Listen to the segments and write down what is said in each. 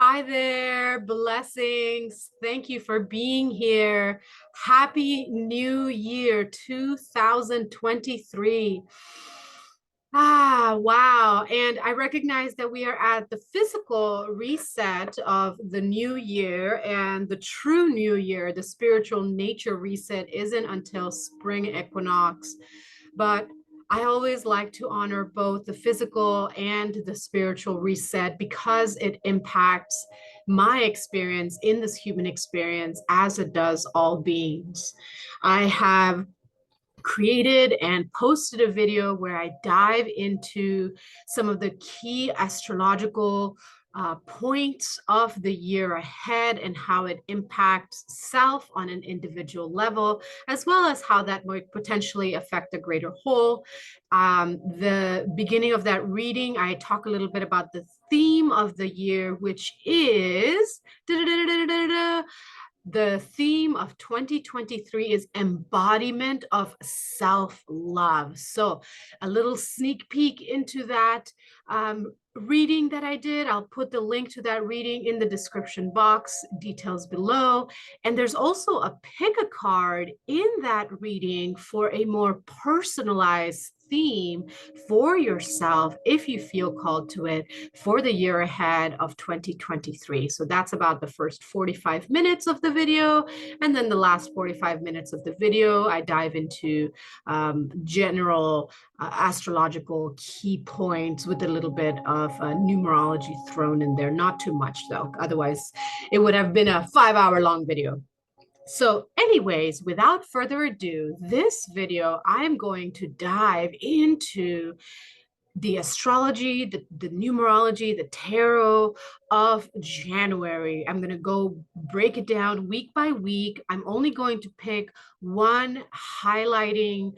Hi there, blessings. Thank you for being here. Happy New Year 2023. Wow. And I recognize that we are at the physical reset of the new year, and the true new year, the spiritual nature reset, isn't until spring equinox. But I always like to honor both the physical and the spiritual reset because it impacts my experience in this human experience as it does all beings. I have created and posted a video where I dive into some of the key astrological points of the year ahead and how it impacts self on an individual level, as well as how that might potentially affect the greater whole. The beginning of that reading, I talk a little bit about the theme of the year, which is the theme of 2023 is embodiment of self-love. So a little sneak peek into that reading that I did. I'll put the link to that reading in the description box, details below. And there's also a pick a card in that reading for a more personalized theme for yourself if you feel called to it for the year ahead of 2023. So that's about the first 45 minutes of the video. And then the last 45 minutes of the video, I dive into general astrological key points with a little bit of numerology thrown in there. Not too much though, otherwise it would have been a 5-hour long video. So anyways, without further ado, this video, I'm going to dive into the astrology, the numerology, the tarot of January. I'm going to go break it down week by week. I'm only going to pick one highlighting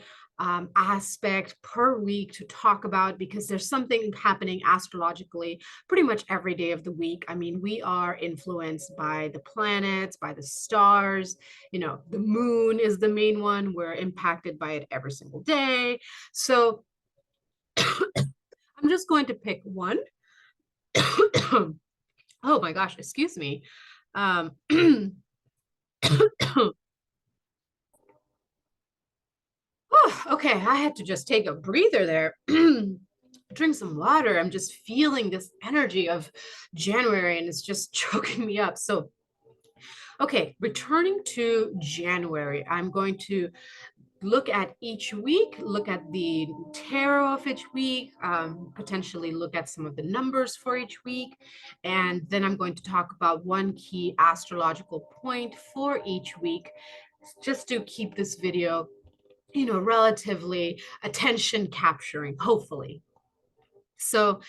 aspect per week to talk about because there's something happening astrologically pretty much every day of the week. I mean, we are influenced by the planets, by the stars. You know, the moon is the main one. We're impacted by it every single day. So I'm just going to pick one. Oh my gosh, excuse me. Oh, okay, I had to just take a breather there. Drink some water. I'm just feeling this energy of January and it's just choking me up. So, okay, returning to January, I'm going to look at each week, look at the tarot of each week, potentially look at some of the numbers for each week. And then I'm going to talk about one key astrological point for each week, just to keep this video, you know, relatively attention capturing, hopefully. So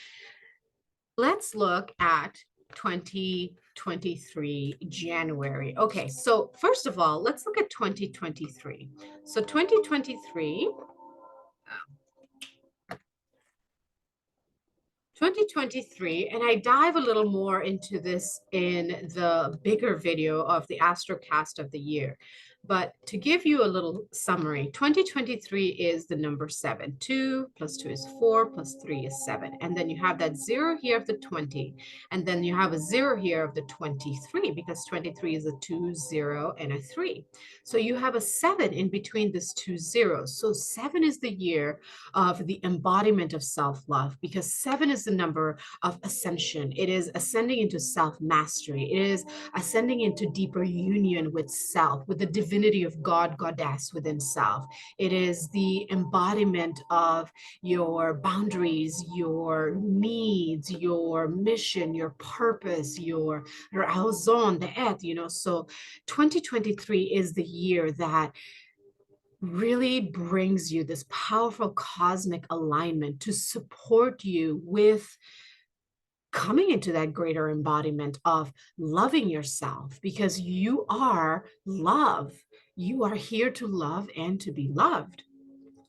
let's look at 2023 January. Okay, so first of all, let's look at 2023. So 2023, 2023, and I dive a little more into this in the bigger video of the Astrocast of the year. But to give you a little summary, 2023 is the number 7. 2 plus 2 is 4 plus 3 is 7. And then you have that 0 here of the 20. And then you have a 0 here of the 23 because 23 is a 2, 0, and a 3. So you have a 7 in between these two zeros. So 7 is the year of the embodiment of self-love because 7 is the number of ascension. It is ascending into self-mastery. It is ascending into deeper union with self, with the divinity of God, goddess within self. It is the embodiment of your boundaries, your needs, your mission, your purpose, your raison d'être, you know. So 2023 is the year that really brings you this powerful cosmic alignment to support you with coming into that greater embodiment of loving yourself because you are love. You are here to love and to be loved.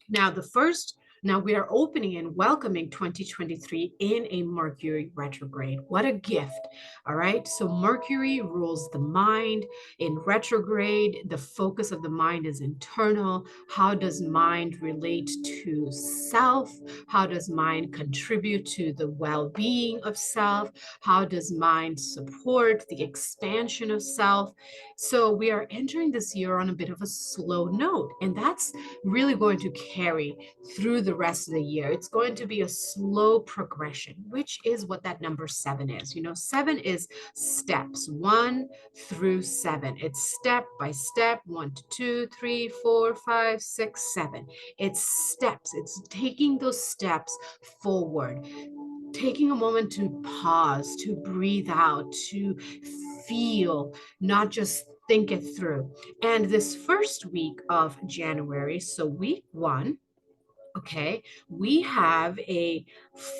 Now, the first Now we are opening and welcoming 2023 in a Mercury retrograde. What a gift. All right. So Mercury rules the mind. In retrograde, the focus of the mind is internal. How does mind relate to self? How does mind contribute to the well-being of self? How does mind support the expansion of self? So we are entering this year on a bit of a slow note, and that's really going to carry through the rest of the year. It's going to be a slow progression, which is what that number 7 is. You know, 7 is steps, 1 through 7. It's step by step, 1 to 2, 3, 4, 5, 6, 7. It's steps. It's taking those steps forward, taking a moment to pause, to breathe out, to feel, not just think it through. And this first week of January, so week 1, okay, we have a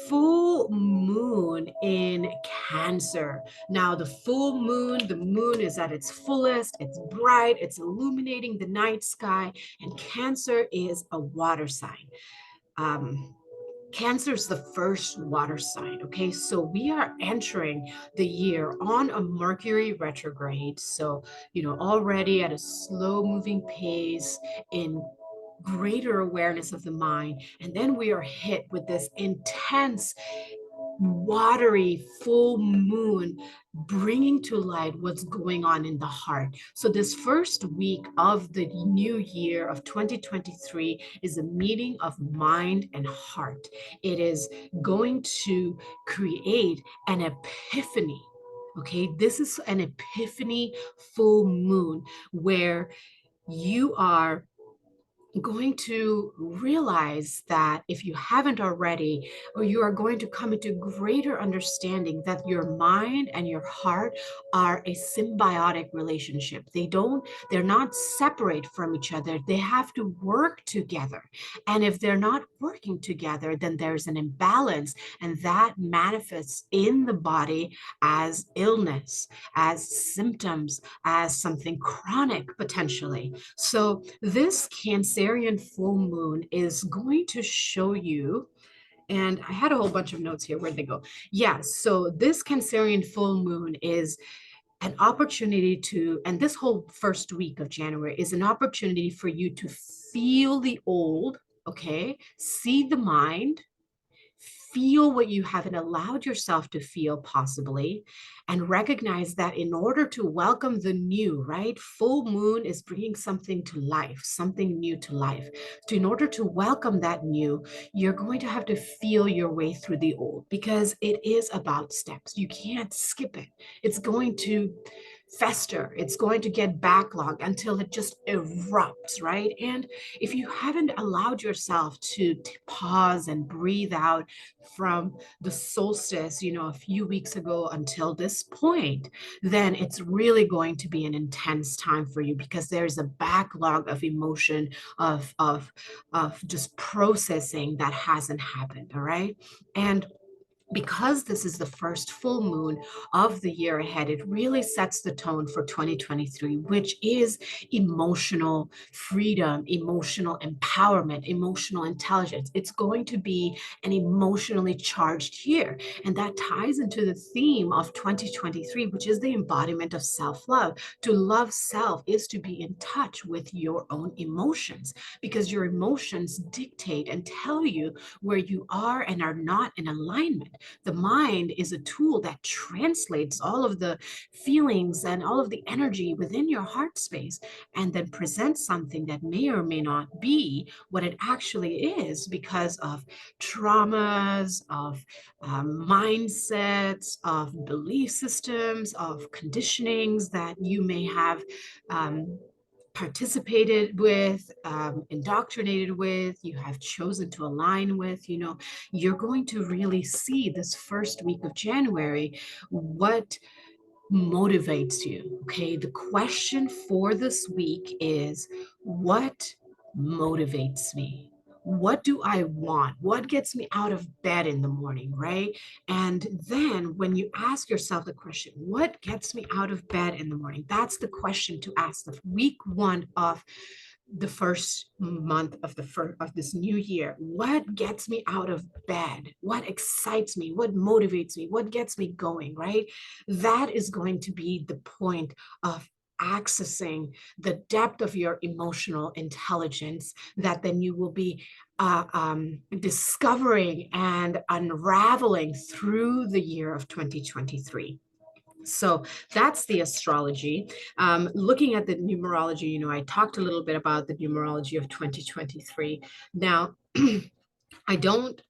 full moon in Cancer. Now, the moon is at its fullest, it's bright, it's illuminating the night sky, and Cancer is a water sign. Cancer is the first water sign. Okay, so we are entering the year on a Mercury retrograde. So, you know, already at a slow moving pace, in greater awareness of the mind. And then we are hit with this intense, watery full moon, bringing to light what's going on in the heart. So this first week of the new year of 2023 is a meeting of mind and heart. It is going to create an epiphany. Okay, this is an epiphany full moon where you are going to realize that, if you haven't already, or you are going to come into greater understanding that your mind and your heart are a symbiotic relationship. They're not separate from each other. They have to work together. And if they're not working together, then there's an imbalance, and that manifests in the body as illness, as symptoms, as something chronic potentially. So this Cancerian full moon is going to show you, and I had a whole bunch of notes here. Where'd they go? Yeah, so this Cancerian full moon is an opportunity to, and this whole first week of January is an opportunity for you to feel the old, okay? See the mind, feel what you haven't allowed yourself to feel possibly, and recognize that in order to welcome the new, right? Full moon is bringing something to life, something new to life. So in order to welcome that new, you're going to have to feel your way through the old, because it is about steps. You can't skip it. It's going to fester. It's going to get backlogged until it just erupts, right? And if you haven't allowed yourself to pause and breathe out from the solstice, you know, a few weeks ago until this point, then it's really going to be an intense time for you, because there's a backlog of emotion, of just processing that hasn't happened. All right. And because this is the first full moon of the year ahead, it really sets the tone for 2023, which is emotional freedom, emotional empowerment, emotional intelligence. It's going to be an emotionally charged year. And that ties into the theme of 2023, which is the embodiment of self-love. To love self is to be in touch with your own emotions, because your emotions dictate and tell you where you are and are not in alignment. The mind is a tool that translates all of the feelings and all of the energy within your heart space, and then presents something that may or may not be what it actually is, because of traumas, of mindsets, of belief systems, of conditionings that you may have participated with, indoctrinated with, you have chosen to align with. You know, you're going to really see this first week of January what motivates you. Okay, the question for this week is, what motivates me? What do I want? What gets me out of bed in the morning, right? And then when you ask yourself the question, what gets me out of bed in the morning? That's the question to ask the week 1 of the first month of this new year. What gets me out of bed? What excites me? What motivates me? What gets me going, right? That is going to be the point of accessing the depth of your emotional intelligence that then you will be discovering and unraveling through the year of 2023. So that's the astrology. Looking at the numerology, I talked a little bit about the numerology of 2023. Now, I don't,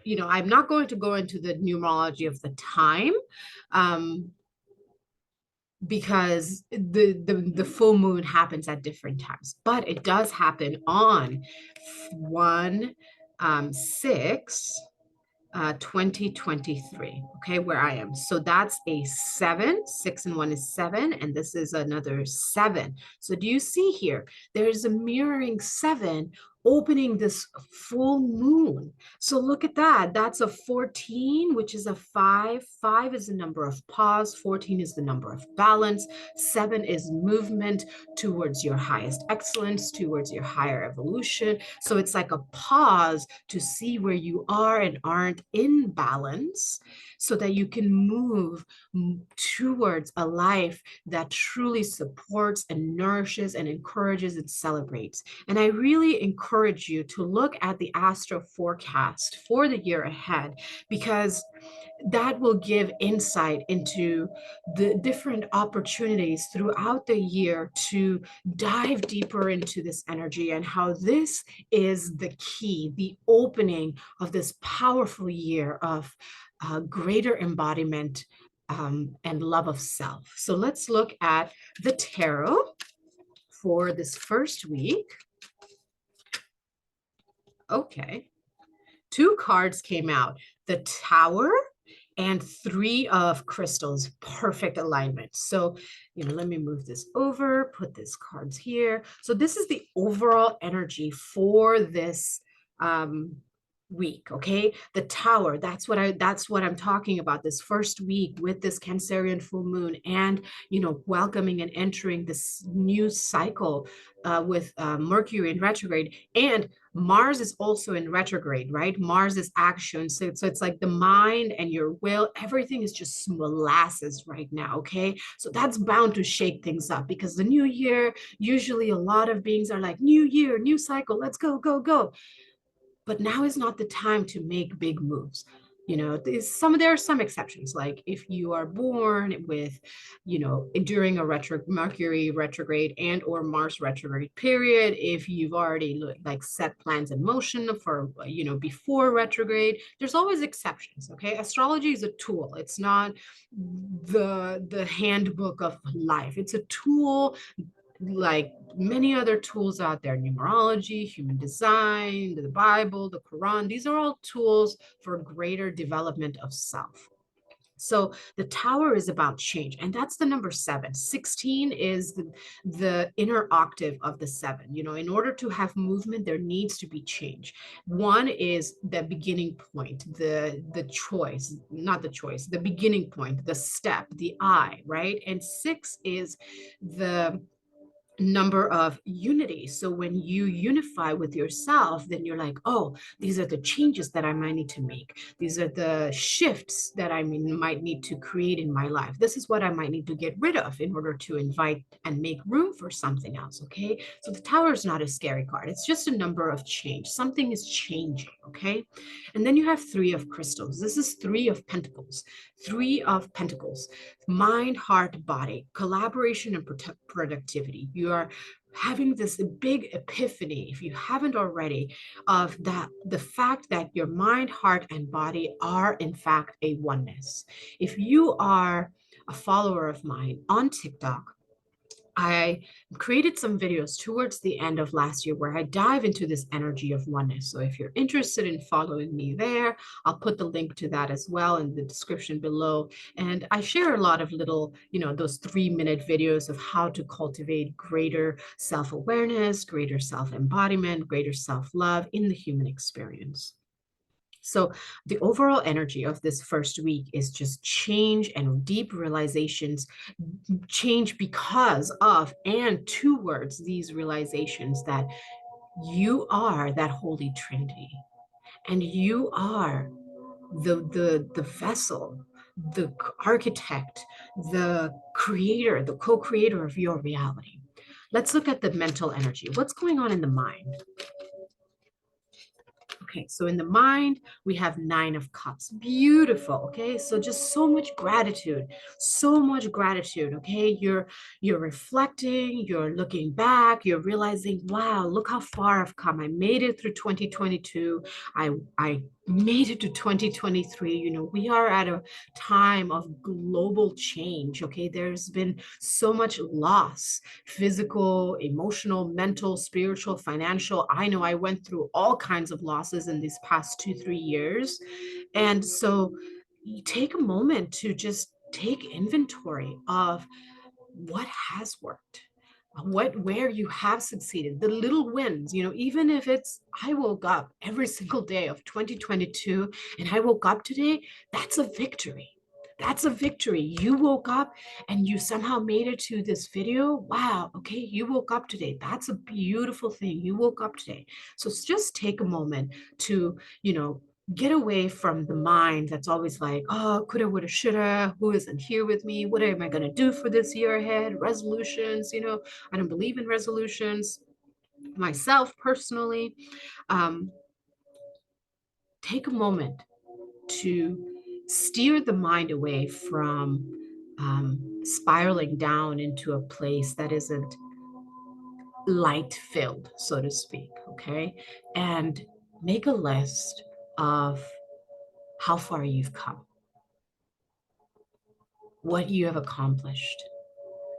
I'm not going to go into the numerology of the time, because the full moon happens at different times, but it does happen on 1/6 2023, okay, where I am. So that's a 7, 6 and 1 is 7, and this is another 7. So do you see here? There's a mirroring 7 opening this full moon. So look at that. That's a 14, which is a 5. 5 is the number of pause. 14 is the number of balance. 7 is movement towards your highest excellence, towards your higher evolution. So it's like a pause to see where you are and aren't in balance, so that you can move towards a life that truly supports and nourishes and encourages and celebrates. And I really encourage you to look at the astro forecast for the year ahead, because that will give insight into the different opportunities throughout the year to dive deeper into this energy, and how this is the key, the opening of this powerful year of greater embodiment and love of self. So let's look at the tarot for this first week. Okay. 2 cards came out, the Tower and 3 of crystals, perfect alignment. So, let me move this over, put these cards here. So this is the overall energy for this week, okay? The Tower, that's what I'm talking about, this first week with this Cancerian full moon, and welcoming and entering this new cycle with Mercury in retrograde, and Mars is also in retrograde, right? Mars is action. So it's like the mind and your will, everything is just molasses right now, okay? So that's bound to shake things up, because the new year, usually a lot of beings are like, new year, new cycle, let's go, go, go. But now is not the time to make big moves. There are some exceptions, like if you are born with, during a Mercury retrograde and or Mars retrograde period, if you've already like set plans in motion for, before retrograde, there's always exceptions, okay? Astrology is a tool. It's not the handbook of life. It's a tool like many other tools out there, numerology, human design, the Bible, the Quran. These are all tools for greater development of self. So the Tower is about change, and that's the number 7. 16 is the inner octave of the 7. In order to have movement, there needs to be change. 1 is the beginning point, the choice, not the choice, the beginning point, the step, the I, right? And 6 is the number of unity. So when you unify with yourself, then you're like, oh, these are the changes that I might need to make. These are the shifts that I might need to create in my life. This is what I might need to get rid of in order to invite and make room for something else. Okay. So the Tower is not a scary card. It's just a number of change. Something is changing. Okay. And then you have 3 of crystals. This is 3 of pentacles. 3 of pentacles, mind, heart, body, collaboration and productivity. You are having this big epiphany, if you haven't already, of that, the fact that your mind, heart, and body are in fact a oneness. If you are a follower of mine on TikTok, I created some videos towards the end of last year where I dive into this energy of oneness. So if you're interested in following me there, I'll put the link to that as well in the description below. And I share a lot of little, those 3-minute videos of how to cultivate greater self-awareness, greater self-embodiment, greater self-love in the human experience. So the overall energy of this first week is just change and deep realizations, change because of and towards these realizations that you are that Holy Trinity, and you are the vessel, the architect, the creator, the co-creator of your reality. Let's look at the mental energy. What's going on in the mind? Okay, so in the mind, we have Nine of Cups. Beautiful. Okay, so just so much gratitude, so much gratitude. Okay, you're reflecting, you're looking back, you're realizing, wow, look how far I've come. I made it through 2022. I made it to 2023. You know, we are at a time of global change. Okay, there's been so much loss, physical, emotional, mental, spiritual, financial. I know I went through all kinds of losses in these past 2, 3 years. And so you take a moment to just take inventory of what has worked, where you have succeeded, the little wins. You know, even if it's I woke up every single day of 2022 and I woke up today, that's a victory. That's a victory. You woke up and you somehow made it to this video. Wow. Okay. You woke up today. That's a beautiful thing. You woke up today. So just take a moment to, get away from the mind that's always like, oh, coulda, woulda, shoulda, who isn't here with me? What am I going to do for this year ahead? Resolutions, I don't believe in resolutions myself personally. Um, Take a moment to steer the mind away from spiraling down into a place that isn't light filled, so to speak. Okay. And make a list of how far you've come, what you have accomplished,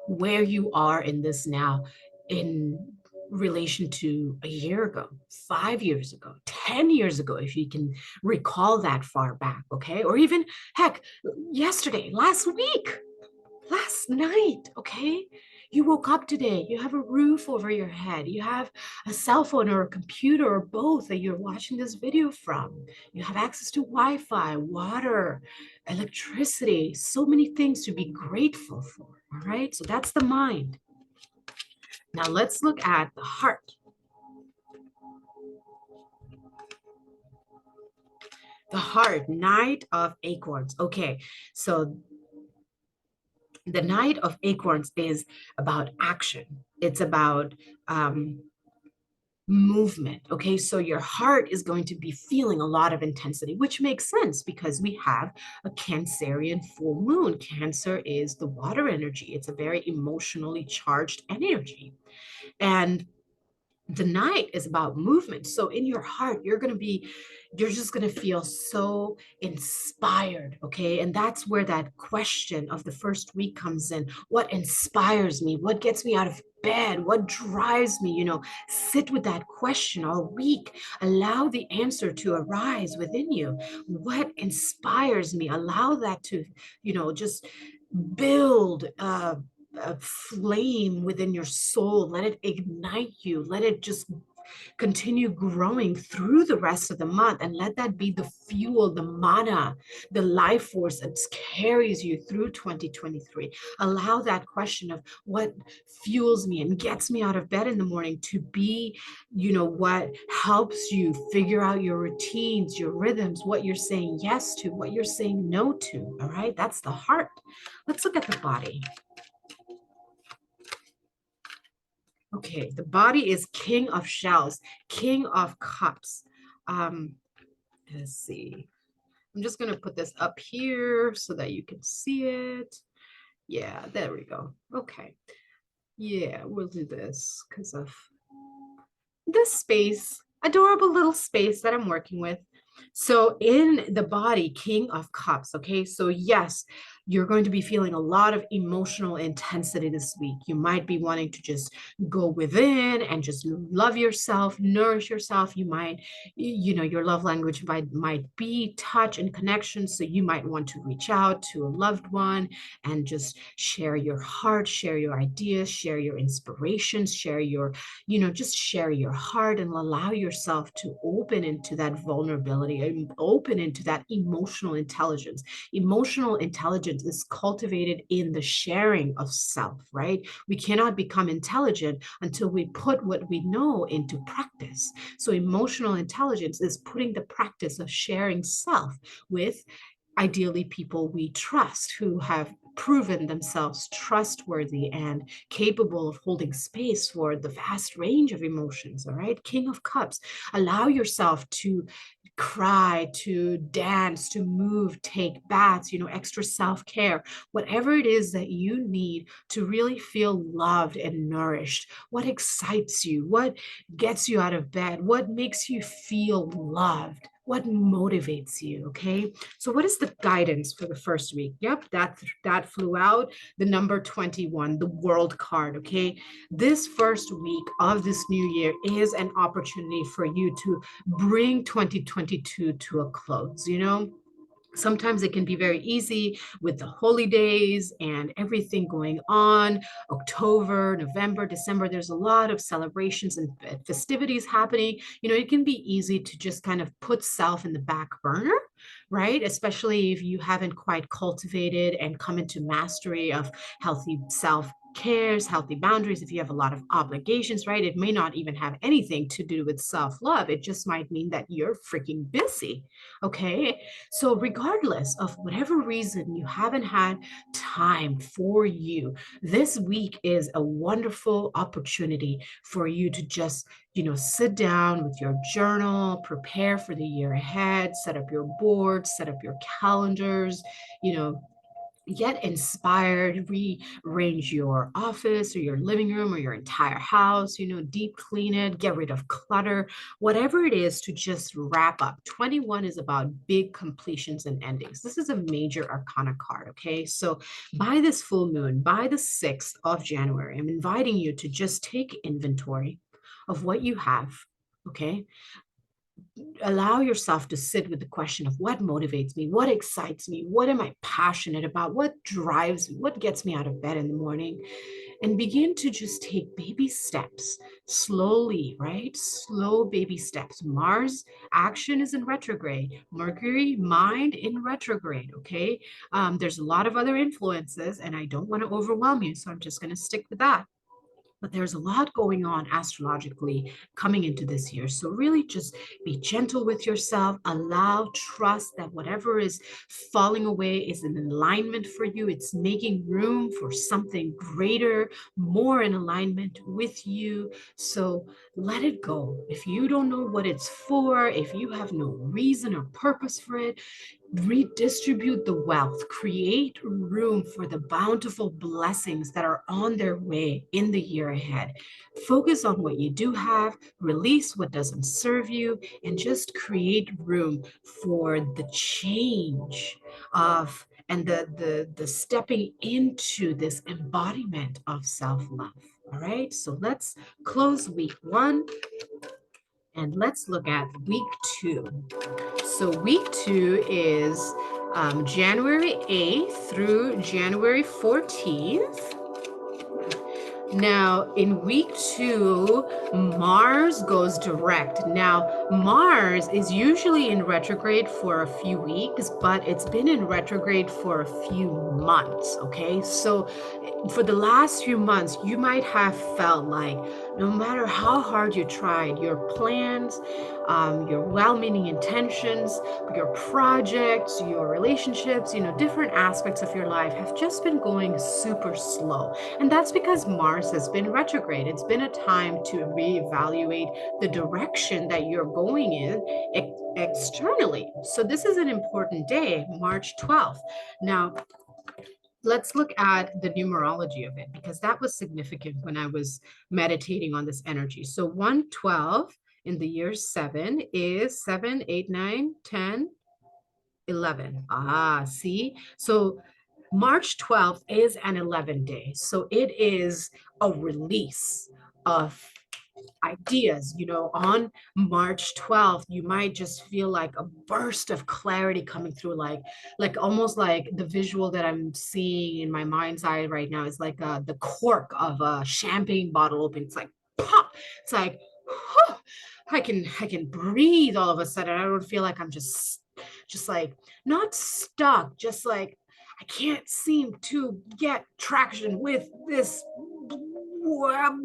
where you are in this now in relation to a year ago, 5 years ago, 10 years ago, if you can recall that far back. Okay. Or even, heck, yesterday, last week, last night. Okay. You woke up today, you have a roof over your head, you have a cell phone or a computer or both that you're watching this video from, you have access to Wi-Fi, water, electricity, so many things to be grateful for. All right, so that's the mind. Now let's look at the heart. The heart, Knight of Acorns. Okay, so the Knight of Acorns is about action. It's about movement. Okay, so your heart is going to be feeling a lot of intensity, which makes sense because we have a Cancerian full moon. Cancer is the water energy, it's a very emotionally charged energy. And the night is about movement. So in your heart, you're just going to feel so inspired. Okay. And that's where that question of the first week comes in. What inspires me? What gets me out of bed? What drives me? Sit with that question all week. Allow the answer to arise within you. What inspires me? Allow that to, just build a flame within your soul. Let it ignite you. Let it just continue growing through the rest of the month, and let that be the fuel, the mana, the life force that carries you through 2023. Allow that question of what fuels me and gets me out of bed in the morning to be, what helps you figure out your routines, your rhythms, what you're saying yes to, what you're saying no to. All right, that's the heart. Let's look at the body. Okay, the body is King of Shells, King of Cups. Let's see. I'm just going to put this up here so that you can see it. Yeah, there we go. Okay. Yeah, we'll do this because of this space, adorable little space that I'm working with. So in the body, King of Cups. Okay, so yes, you're going to be feeling a lot of emotional intensity this week. You might be wanting to just go within and just love yourself, nourish yourself. You might, your love language might be touch and connection. So you might want to reach out to a loved one and just share your heart, share your ideas, share your inspirations, share your, just share your heart and allow yourself to open into that vulnerability and open into that emotional intelligence. Emotional intelligence is cultivated in the sharing of self, right? We cannot become intelligent until we put what we know into practice. So emotional intelligence is putting the practice of sharing self with ideally people we trust, who have proven themselves trustworthy and capable of holding space for the vast range of emotions. All right, King of Cups, allow yourself to cry, to dance, to move, take baths, extra self-care, whatever it is that you need to really feel loved and nourished. What excites you? What gets you out of bed? What makes you feel loved? What motivates you? Okay. So what is the guidance for the first week? Yep, that flew out. The number 21, the World card. Okay. This first week of this new year is an opportunity for you to bring 2022 to a close. Sometimes it can be very easy with the holidays and everything going on. October, November, December, there's a lot of celebrations and festivities happening. It can be easy to just kind of put self in the back burner, right? Especially if you haven't quite cultivated and come into mastery of healthy self cares, healthy boundaries. If you have a lot of obligations, right? It may not even have anything to do with self-love. It just might mean that you're freaking busy. Okay. So regardless of whatever reason you haven't had time for you, this week is a wonderful opportunity for you to just, sit down with your journal, prepare for the year ahead, set up your board, set up your calendars, get inspired, rearrange your office or your living room or your entire house, deep clean it, get rid of clutter, whatever it is to just wrap up. 21 is about big completions and endings. This is a major arcana card, okay? So by this full moon, by the 6th of January, I'm inviting you to just take inventory of what you have, okay? Allow yourself to sit with the question of what motivates me, what excites me, what am I passionate about, what drives me, what gets me out of bed in the morning, and begin to just take baby steps slowly, right? Slow baby steps. Mars action is in retrograde, Mercury mind in retrograde. Okay. There's a lot of other influences and I don't want to overwhelm you, so I'm just going to stick with that. But there's a lot going on astrologically coming into this year. So really just be gentle with yourself, trust that whatever is falling away is in alignment for you. It's making room for something greater, more in alignment with you. So let it go. If you don't know what it's for, if you have no reason or purpose for it, redistribute the wealth, create room for the bountiful blessings that are on their way in the year ahead. Focus on what you do have, release what doesn't serve you, and just create room for the change of and the stepping into this embodiment of self-love. All right, so let's close week 1 and let's look at week 2. So week 2 is January 8th through January 14th. Now, in week 2, Mars goes direct. Now, Mars is usually in retrograde for a few weeks, but it's been in retrograde for a few months, okay? So for the last few months, you might have felt like no matter how hard you tried, your plans, your well-meaning intentions, your projects, your relationships, different aspects of your life have just been going super slow. And that's because Mars has been retrograde. It's been a time to reevaluate the direction that you're going in externally. So this is an important day, March 12th. Now, let's look at the numerology of it, because that was significant when I was meditating on this energy. So 112 in the year 7 is 7, 8, 9, 10, 11. See? So March 12th is an 11 day. So it is a release of ideas. On March 12th, you might just feel like a burst of clarity coming through, like almost like the visual that I'm seeing in my mind's eye right now is like the cork of a champagne bottle open. It's like pop. It's like whew, I can breathe all of a sudden. I don't feel like I'm just like not stuck, just like I can't seem to get traction with this.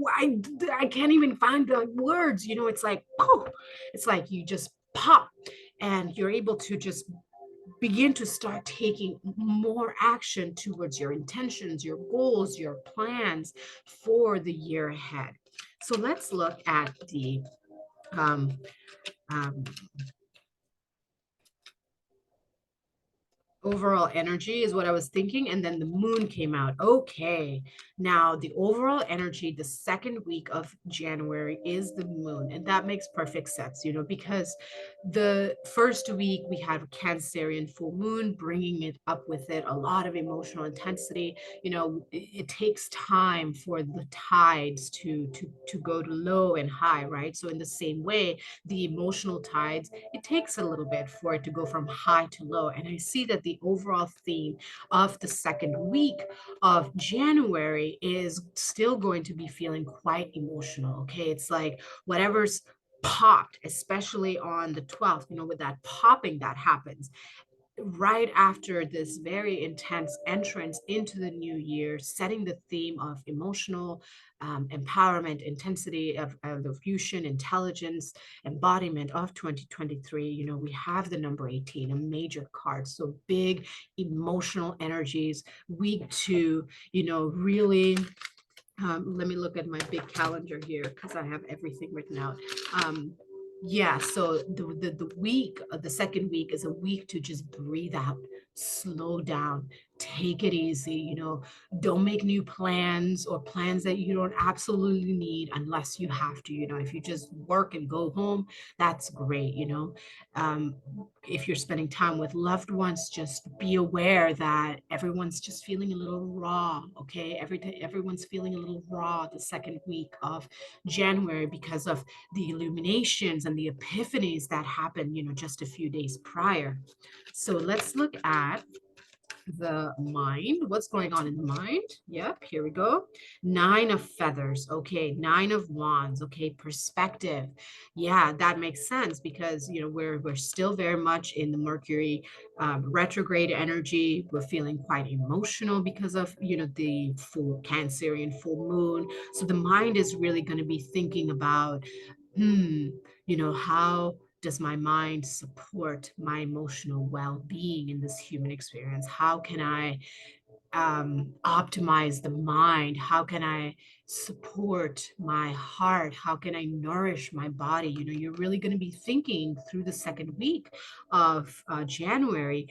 I can't even find the words. It's like, oh, it's like you just pop and you're able to just begin to start taking more action towards your intentions, your goals, your plans for the year ahead. So let's look at the um, um, overall energy is what I was thinking. And then the moon came out. Okay. Now the overall energy, the second week of January is the moon. And that makes perfect sense, because the first week we had Cancerian full moon, bringing it up with it, a lot of emotional intensity. It takes time for the tides to go to low and high, right? So in the same way, the emotional tides, it takes a little bit for it to go from high to low. And I see that the overall theme of the second week of January is still going to be feeling quite emotional. Okay. It's like whatever's popped, especially on the 12th, with that popping that happens right after this very intense entrance into the new year, setting the theme of emotional empowerment, intensity of the fusion, intelligence, embodiment of 2023. We have the number 18, a major card. So big emotional energies. Week 2, really. Let me look at my big calendar here because I have everything written out. Yeah, so the week, the second week is a week to just breathe out, slow down, take it easy, don't make new plans or plans that you don't absolutely need unless you have to. If you just work and go home, that's great. um, if you're spending time with loved ones, just be aware that everyone's just feeling a little raw. Okay, everyone's feeling a little raw the second week of January because of the illuminations and the epiphanies that happened, just a few days prior. So let's look at the mind. What's going on in the mind? Yep, here we go. 9 of feathers. Okay, 9 of wands. Okay, perspective. Yeah, that makes sense because we're still very much in the Mercury retrograde energy. We're feeling quite emotional because of the full Cancerian full moon. So the mind is really going to be thinking about, how does my mind support my emotional well-being in this human experience? How can I optimize the mind? How can I support my heart? How can I nourish my body? You're really going to be thinking through the second week of January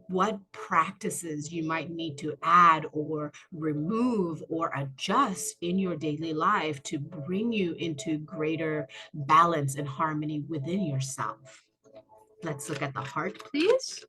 what practices you might need to add or remove or adjust in your daily life to bring you into greater balance and harmony within yourself. Let's look at the heart, please.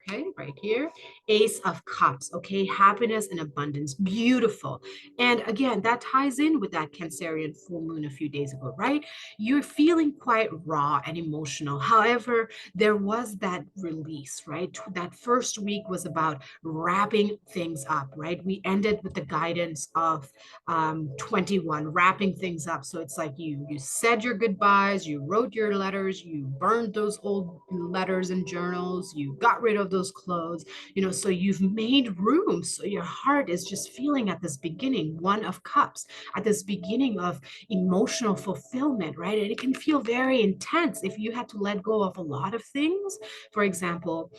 Okay, right here, Ace of Cups. Okay, happiness and abundance, beautiful. And again, that ties in with that Cancerian full moon a few days ago, right? You're feeling quite raw and emotional. However, there was that release, right? That first week was about wrapping things up, right? We ended with the guidance of 21, wrapping things up. So it's like you said your goodbyes, you wrote your letters, you burned those old letters and journals, you got rid of those clothes, so you've made room. So your heart is just feeling at this beginning, 1 of cups, at this beginning of emotional fulfillment, right? And it can feel very intense if you had to let go of a lot of things. For example,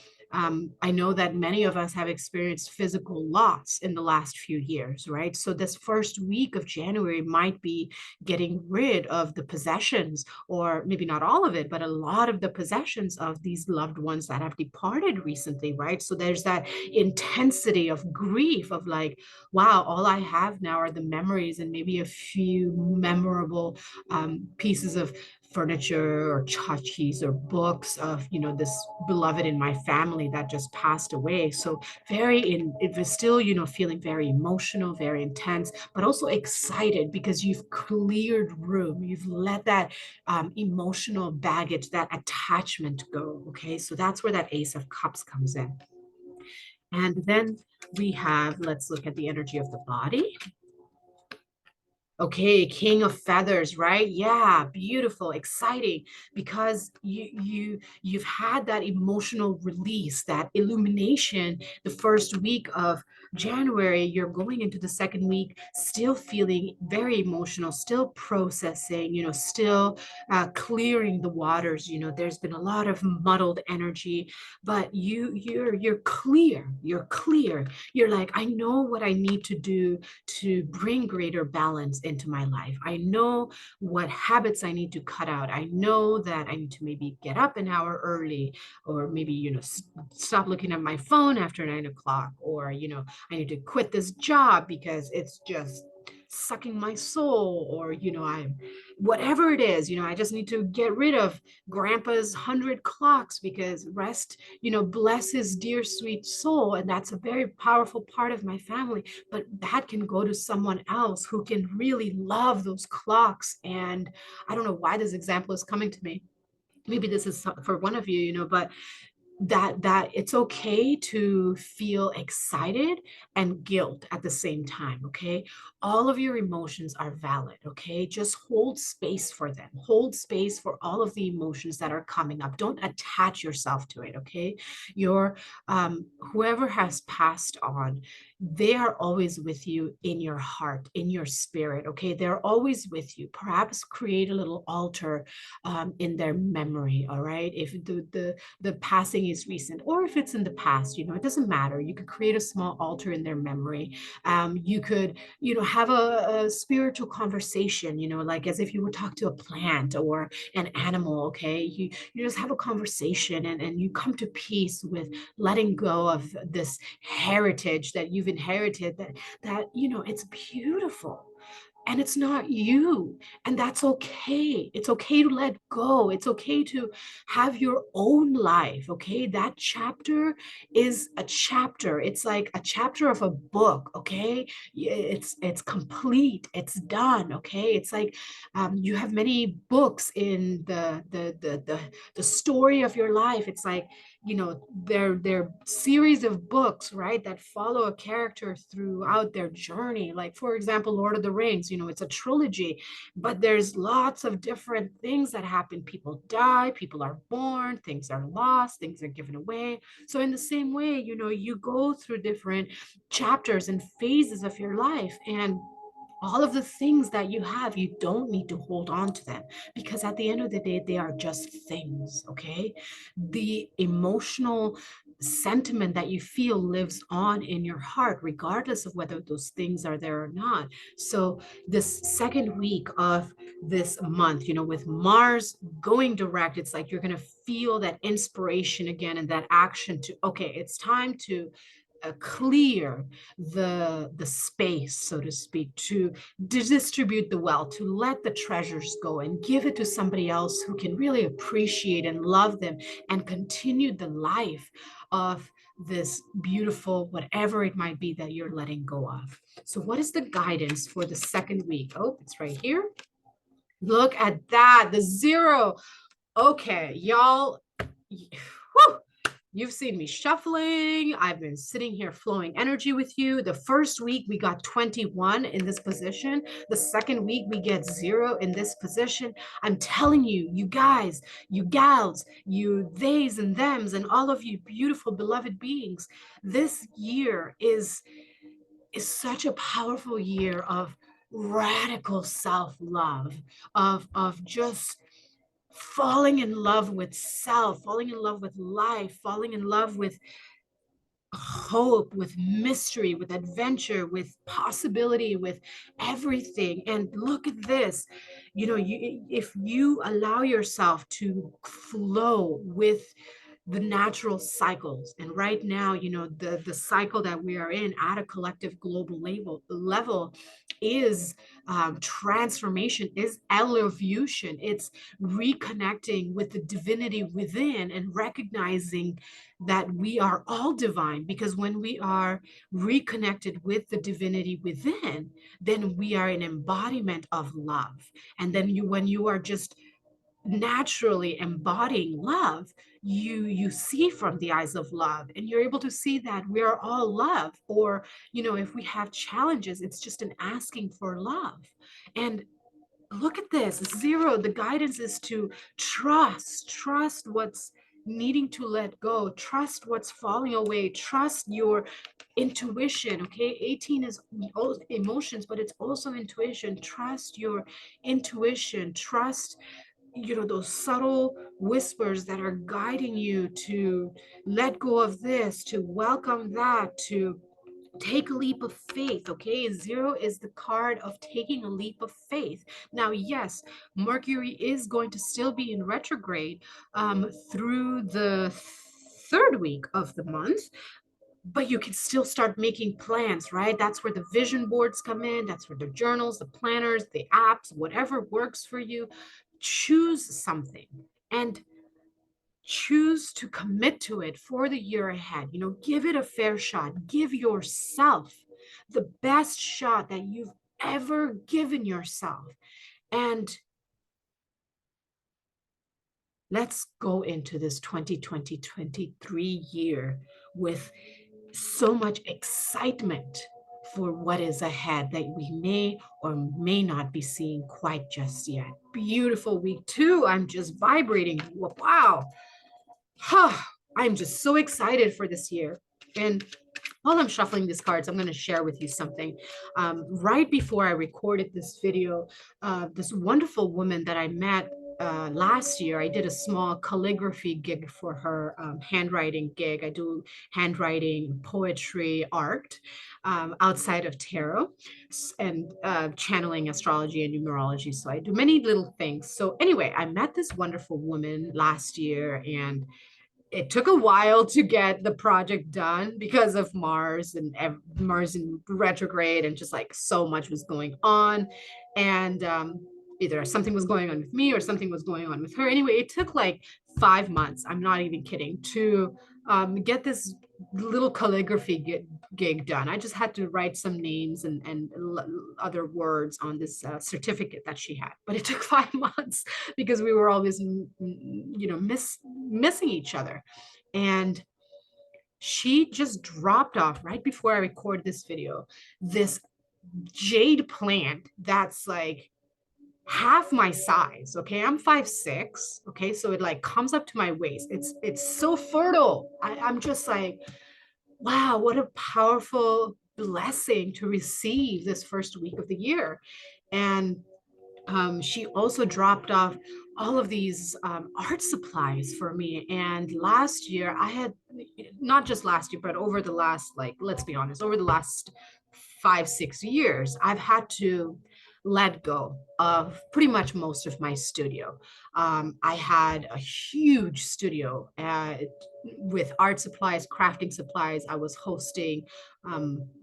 I know that many of us have experienced physical loss in the last few years, right? So this first week of January might be getting rid of the possessions, or maybe not all of it, but a lot of the possessions of these loved ones that have departed recently, right? So there's that intensity of grief of like, wow, all I have now are the memories and maybe a few memorable pieces of furniture or tchotchkes or books of, this beloved in my family that just passed away. So it was still, feeling very emotional, very intense, but also excited because you've cleared room. You've let that emotional baggage, that attachment go. Okay. So that's where that Ace of Cups comes in. And then we have, let's look at the energy of the body. Okay, King of Feathers, right? Yeah, beautiful, exciting, because you've had that emotional release, that illumination the first week of January. You're going into the second week still feeling very emotional, still processing, still clearing the waters. There's been a lot of muddled energy, but you're clear. You're clear. You're like, I know what I need to do to bring greater balance into my life. I know what habits I need to cut out. I know that I need to maybe get up an hour early, or maybe, stop looking at my phone after 9 o'clock, or, I need to quit this job because it's just sucking my soul, or, I'm whatever it is, I just need to get rid of grandpa's 100 clocks because rest, bless his dear sweet soul. And that's a very powerful part of my family, but that can go to someone else who can really love those clocks. And I don't know why this example is coming to me. Maybe this is for one of you, but that it's okay to feel excited and guilt at the same time. Okay, all of your emotions are valid. Okay, just hold space for them. Hold space for all of the emotions that are coming up. Don't attach yourself to it. Okay, your whoever has passed on, they are always with you in your heart, in your spirit. Okay, they're always with you. Perhaps create a little altar in their memory. All right, if the passing is recent, or if it's in the past, it doesn't matter. You could create a small altar in their memory. You could, have a spiritual conversation, like as if you would talk to a plant or an animal. Okay, you just have a conversation, and you come to peace with letting go of this heritage that you've inherited, that it's beautiful. And it's not you. And that's okay. It's okay to let go. It's okay to have your own life. Okay. That chapter is a chapter. It's like a chapter of a book. Okay. It's complete. It's done. Okay. It's like you have many books in the story of your life. It's like, they're series of books, right, that follow a character throughout their journey. Like, for example, Lord of the Rings, it's a trilogy, but there's lots of different things that happen. People die, people are born, things are lost, things are given away. So in the same way, you go through different chapters and phases of your life, and all of the things that you have, you don't need to hold on to them, because at the end of the day, they are just things. Okay, the emotional sentiment that you feel lives on in your heart, regardless of whether those things are there or not. So this second week of this month, with Mars going direct, it's like you're going to feel that inspiration again, and that action to, okay, it's time to clear the space, so to speak, to distribute the wealth, to let the treasures go and give it to somebody else who can really appreciate and love them, and continue the life of this beautiful, whatever it might be that you're letting go of. So what is the guidance for the second week? Oh, it's right here. Look at that, the 0. Okay, y'all. Whew. You've seen me shuffling. I've been sitting here flowing energy with you. The first week we got 21 in this position. The second week we get 0 in this position. I'm telling you, you guys, you gals, you theys and thems, and all of you beautiful beloved beings, this year is such a powerful year of radical self-love, of just falling in love with self, falling in love with life, falling in love with hope, with mystery, with adventure, with possibility, with everything. And look at this, if you allow yourself to flow with the natural cycles. And right now, the cycle that we are in at a collective global level is transformation, is evolution. It's reconnecting with the divinity within and recognizing that we are all divine, because when we are reconnected with the divinity within, then we are an embodiment of love. And then when you are just naturally embodying love, you see from the eyes of love, and you're able to see that we are all love. Or if we have challenges, it's just an asking for love. And look at this zero. The guidance is to trust what's needing to let go, trust what's falling away, trust your intuition. Okay, 18 is emotions, but it's also intuition. Trust your intuition, trust those subtle whispers that are guiding you to let go of this, to welcome that, to take a leap of faith. Okay, zero is the card of taking a leap of faith. Now, yes, Mercury is going to still be in retrograde through the third week of the month, but you can still start making plans, right? That's where the vision boards come in. That's where the journals, the planners, the apps, whatever works for you. Choose something and choose to commit to it for the year ahead. Give it a fair shot. Give yourself the best shot that you've ever given yourself. And let's go into this 2023 year with so much excitement for what is ahead that we may or may not be seeing quite just yet. Beautiful week 2. I'm just vibrating. Wow. I'm just so excited for this year. And while I'm shuffling these cards, I'm going to share with you something. Right before I recorded this video, this wonderful woman that I met last year, I did a small calligraphy gig for her, handwriting gig. I do handwriting, poetry, art outside of tarot and channeling astrology and numerology. So I do many little things. So anyway, I met this wonderful woman last year, and it took a while to get the project done because of Mars and Mars in retrograde, and just like so much was going on. And either something was going on with me or something was going on with her. Anyway, it took like 5 months, I'm not even kidding, to get this little calligraphy gig done. I just had to write some names and other words on this certificate that she had. But it took 5 months because we were always, missing each other. And she just dropped off right before I recorded this video, this jade plant that's like half my size. Okay, I'm 5'6". Okay, so it like comes up to my waist. It's so fertile. I'm just like, wow, what a powerful blessing to receive this first week of the year. And she also dropped off all of these art supplies for me. And last year I had, not just last year, but over the last, like, let's be honest, over the last 5-6 years, I've had to let go of pretty much most of my studio. I had a huge studio with art supplies, crafting supplies. I was hosting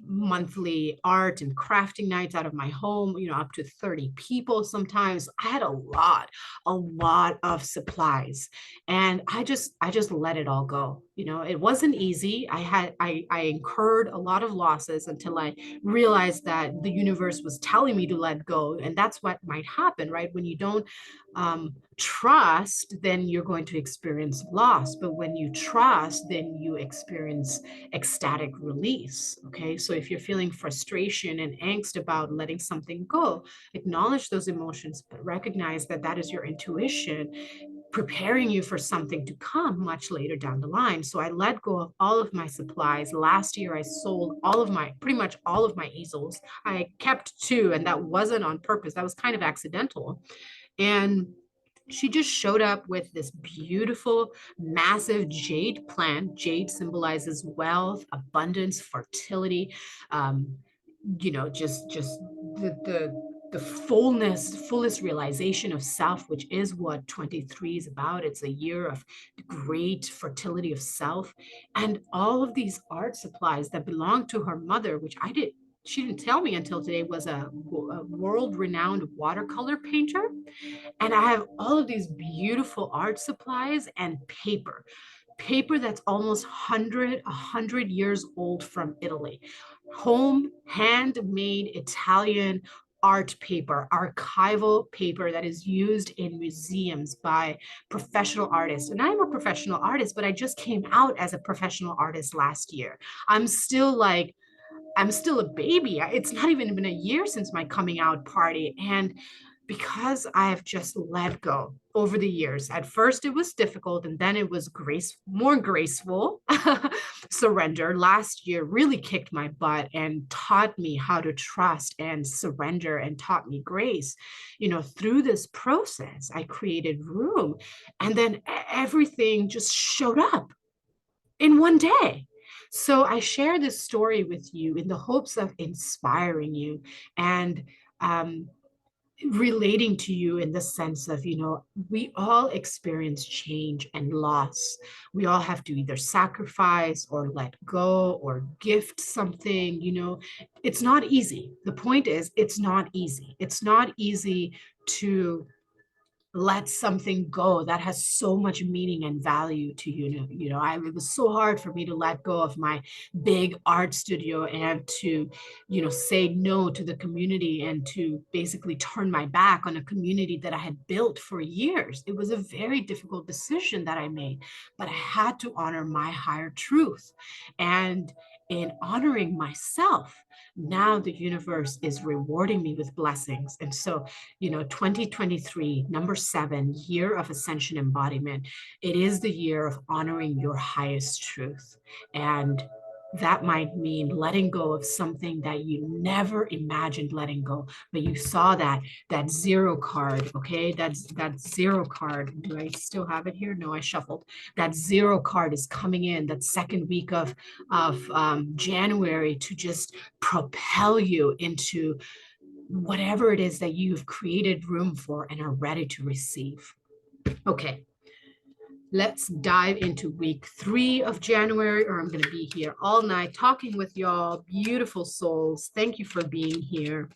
monthly art and crafting nights out of my home, up to 30 people sometimes. I had a lot of supplies, and I just let it all go. It wasn't easy. I incurred a lot of losses until I realized that the universe was telling me to let go. And that's what might happen, right? When you don't trust, then you're going to experience loss. But when you trust, then you experience ecstatic release. Okay, so if you're feeling frustration and angst about letting something go, acknowledge those emotions, but recognize that that is your intuition preparing you for something to come much later down the line. So I let go of all of my supplies. Last year, I sold pretty much all of my easels. I kept 2, and that wasn't on purpose. That was kind of accidental. And she just showed up with this beautiful, massive jade plant. Jade symbolizes wealth, abundance, fertility, just the the fullest realization of self, which is what 23 is about. It's a year of great fertility of self. And all of these art supplies that belonged to her mother, which she didn't tell me until today, was a world-renowned watercolor painter. And I have all of these beautiful art supplies and paper that's almost 100 years old from Italy. Home, handmade Italian art paper, archival paper that is used in museums by professional artists. And I'm a professional artist, but I just came out as a professional artist last year. I'm still like, I'm still a baby. It's not even been a year since my coming out party. And because I have just let go over the years, at first it was difficult and then it was more graceful surrender. Last year really kicked my butt and taught me how to trust and surrender and taught me grace. Through this process, I created room and then everything just showed up in one day. So I share this story with you in the hopes of inspiring you and relating to you in the sense of, we all experience change and loss. We all have to either sacrifice or let go or gift something. It's not easy. The point is, it's not easy. It's not easy to let something go that has so much meaning and value to you. It was so hard for me to let go of my big art studio and to, say no to the community and to basically turn my back on a community that I had built for years. It was a very difficult decision that I made, but I had to honor my higher truth. And in honoring myself, now the universe is rewarding me with blessings. And so 2023, number 7, year of ascension embodiment. It is the year of honoring your highest truth. And that might mean letting go of something that you never imagined letting go, but you saw that zero card. Okay, that zero card. Do I still have it here? No, I shuffled. That zero card is coming in that second week of January to just propel you into whatever it is that you've created room for and are ready to receive. Okay, let's dive into week 3 of January, or I'm going to be here all night talking with y'all, beautiful souls. Thank you for being here.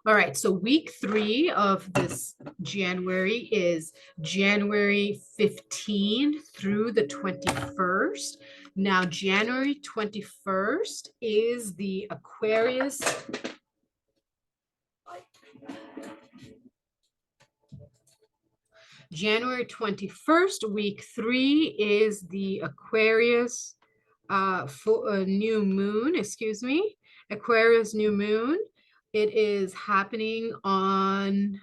All right, so week 3 of this January is January 15 through the 21st. Now, January 21st is the Aquarius. January 21st, week 3 is the Aquarius new moon, Aquarius new moon. It is happening on,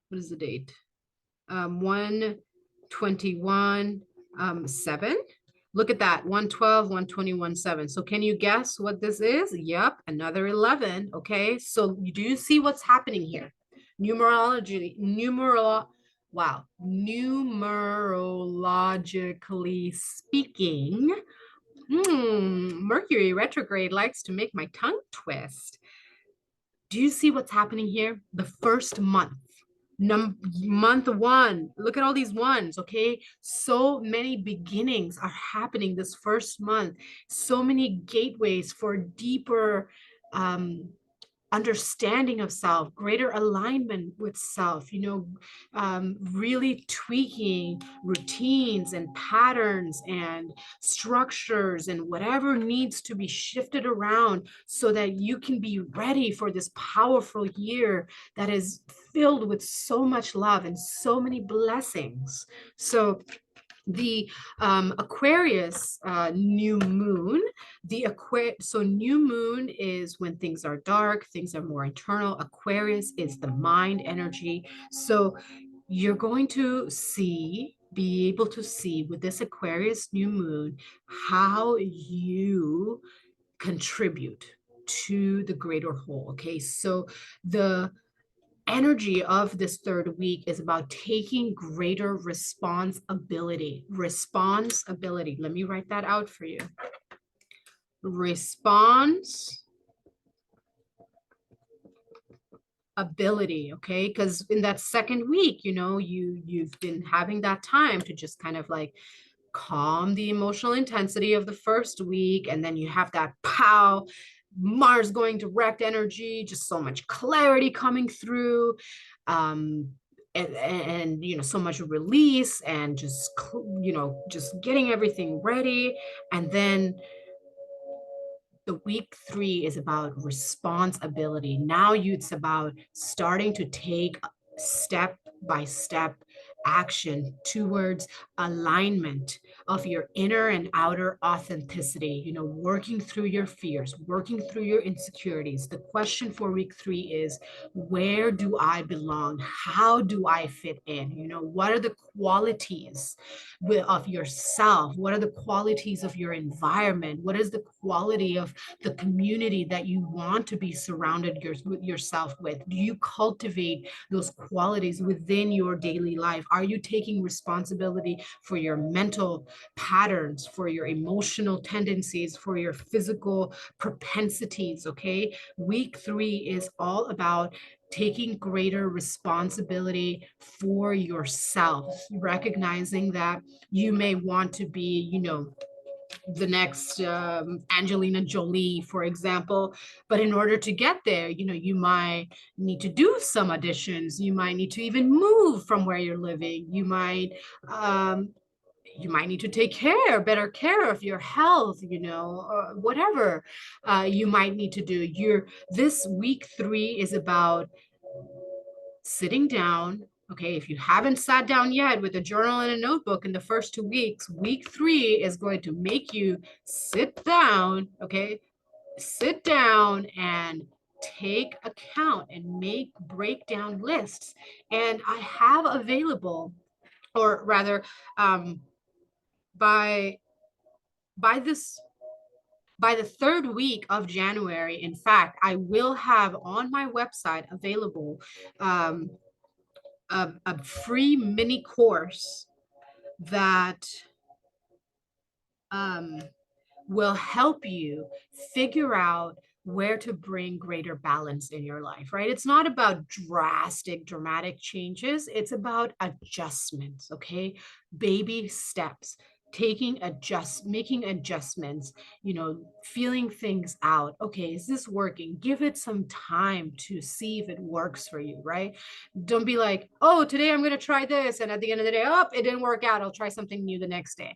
what is the date? 1/21/7. Look at that, 1/12/121/7. So can you guess what this is? Yep, another 11. Okay, so you do see what's happening here. Numerologically speaking, Mercury retrograde likes to make my tongue twist. Do you see what's happening here? The first month, month 1, look at all these ones. Okay, so many beginnings are happening this first month, so many gateways for deeper understanding of self, greater alignment with self, really tweaking routines and patterns and structures and whatever needs to be shifted around so that you can be ready for this powerful year that is filled with so much love and so many blessings. So the Aquarius new moon, so new moon is when things are dark, things are more internal. Aquarius is the mind energy. So you're going to be able to see with this Aquarius new moon how you contribute to the greater whole. Okay, so the energy of this third week is about taking greater responsibility. Let me write that out for you. Responsibility. ability, okay? Because in that second week, you know, you've been having that time to just kind of like calm the emotional intensity of the first week, and then you have that pow, Mars going direct energy, just so much clarity coming through, um and you know, so much release, and just you know, just getting everything ready. And then the week 3 is about responsibility. Now it's about starting to take step by step action towards alignment of your inner and outer authenticity, you know, working through your fears, working through your insecurities. The question for week 3 is, where do I belong? How do I fit in? You know, what are the qualities of yourself? What are the qualities of your environment? What is the quality of the community that you want to be surrounded yourself with? Do you cultivate those qualities within your daily life? Are you taking responsibility for your mental patterns, for your emotional tendencies, for your physical propensities? Okay. Week 3 is all about taking greater responsibility for yourself, recognizing that you may want to be, you know, the next Angelina Jolie, for example. But in order to get there, you know, you might need to do some additions. You might need to even move from where you're living. Um, you might need to take better care of your health, you know, or whatever you might need to do. This week 3 is about sitting down. Okay, if you haven't sat down yet with a journal and a notebook in the first 2 weeks, week 3 is going to make you sit down. Okay, sit down and take account and break down lists. And I have available, or rather, by by this by the third week of January, in fact, I will have on my website available um, a free mini course that um, will help you figure out where to bring greater balance in your life, right? It's not about dramatic changes. It's about adjustments, okay? Baby steps, making adjustments, you know, feeling things out. Okay, is this working? Give it some time to see if it works for you, right? Don't be like, oh, today I'm going to try this. And at the end of the day, oh, it didn't work out. I'll try something new the next day.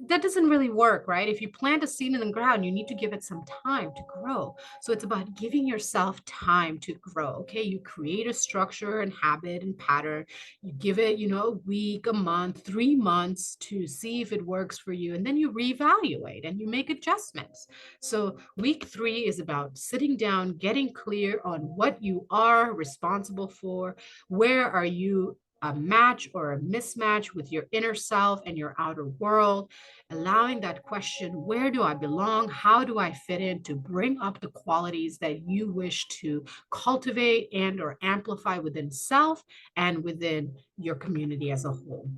That doesn't really work, right? If you plant a seed in the ground, you need to give it some time to grow. So it's about giving yourself time to grow. Okay. You create a structure and habit and pattern. You give it, you know, a week, a month, 3 months to see if it works for you. And then you reevaluate and you make adjustments. So week 3 is about sitting down, getting clear on what you are responsible for. Where are you a match or a mismatch with your inner self and your outer world, allowing that question, where do I belong? How do I fit in, to bring up the qualities that you wish to cultivate and or amplify within self and within your community as a whole.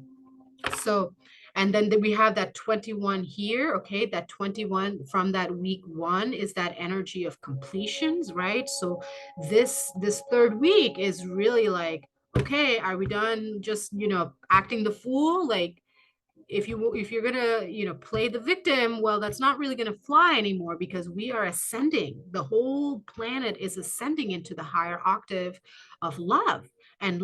So, and then we have that 21 here. Okay, that 21 from that week 1 is that energy of completions, right? So this third week is really like, okay, are we done just, you know, acting the fool? Like, if you're gonna, you know, play the victim, well, that's not really gonna fly anymore, because we are ascending. The whole planet is ascending into the higher octave of love. And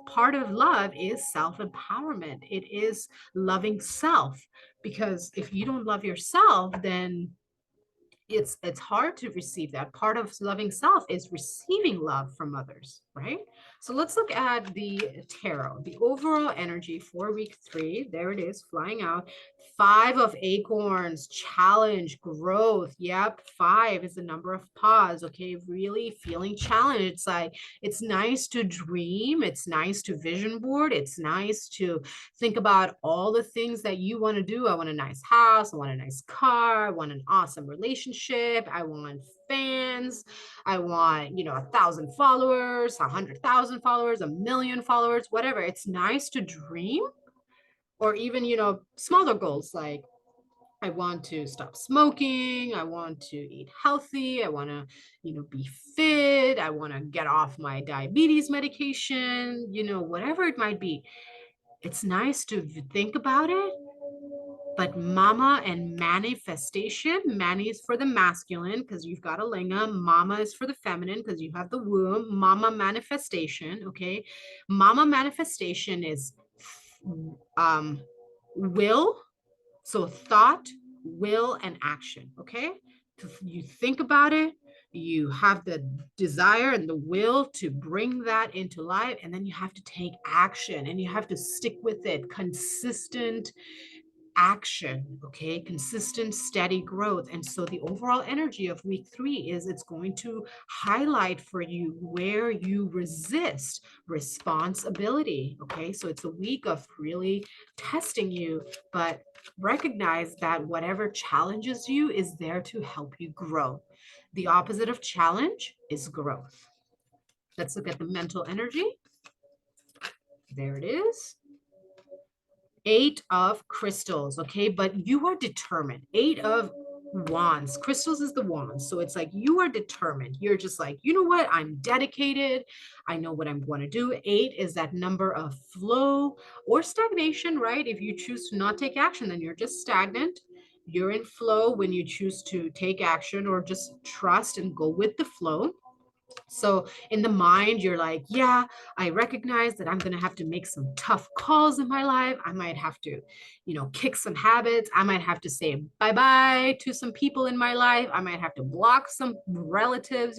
part of love is self-empowerment. It is loving self, because if you don't love yourself, then it's hard to receive that. Part of loving self is receiving love from others, right? So let's look at the tarot, the overall energy for week 3. There it is, flying out. 5 of acorns, challenge, growth. Yep, 5 is the number of pause. Okay, really feeling challenged. It's like, it's nice to dream, it's nice to vision board, it's nice to think about all the things that you want to do. I want a nice house, I want a nice car, I want an awesome relationship, I want fans, I want, you know, 1,000 followers, 100,000 followers, 1,000,000 followers, whatever. It's nice to dream, or even, you know, smaller goals like I want to stop smoking. I want to eat healthy. I want to, be fit. I want to get off my diabetes medication, whatever it might be. It's nice to think about it. But mama and manifestation, mani is for the masculine because you've got a linga. Mama is for the feminine because you have the womb. Mama manifestation, okay? Mama manifestation is will, so thought, will, and action, okay? You think about it, you have the desire and the will to bring that into life, and then you have to take action and you have to stick with it. Consistent action, okay? Consistent, steady growth. And so the overall energy of week 3 is it's going to highlight for you where you resist responsibility, okay? So it's a week of really testing you, but recognize that whatever challenges you is there to help you grow. The opposite of challenge is growth. Let's look at the mental energy. There it is. 8 of crystals, okay? But you are determined. 8 of wands. Crystals is the wands. So it's like you are determined. You're just like, you know what? I'm dedicated. I know what I'm going to do. 8 is that number of flow or stagnation, right? If you choose to not take action, then you're just stagnant. You're in flow when you choose to take action or just trust and go with the flow. So in the mind, you're like, yeah, I recognize that I'm going to have to make some tough calls in my life. I might have to, kick some habits. I might have to say bye-bye to some people in my life. I might have to block some relatives,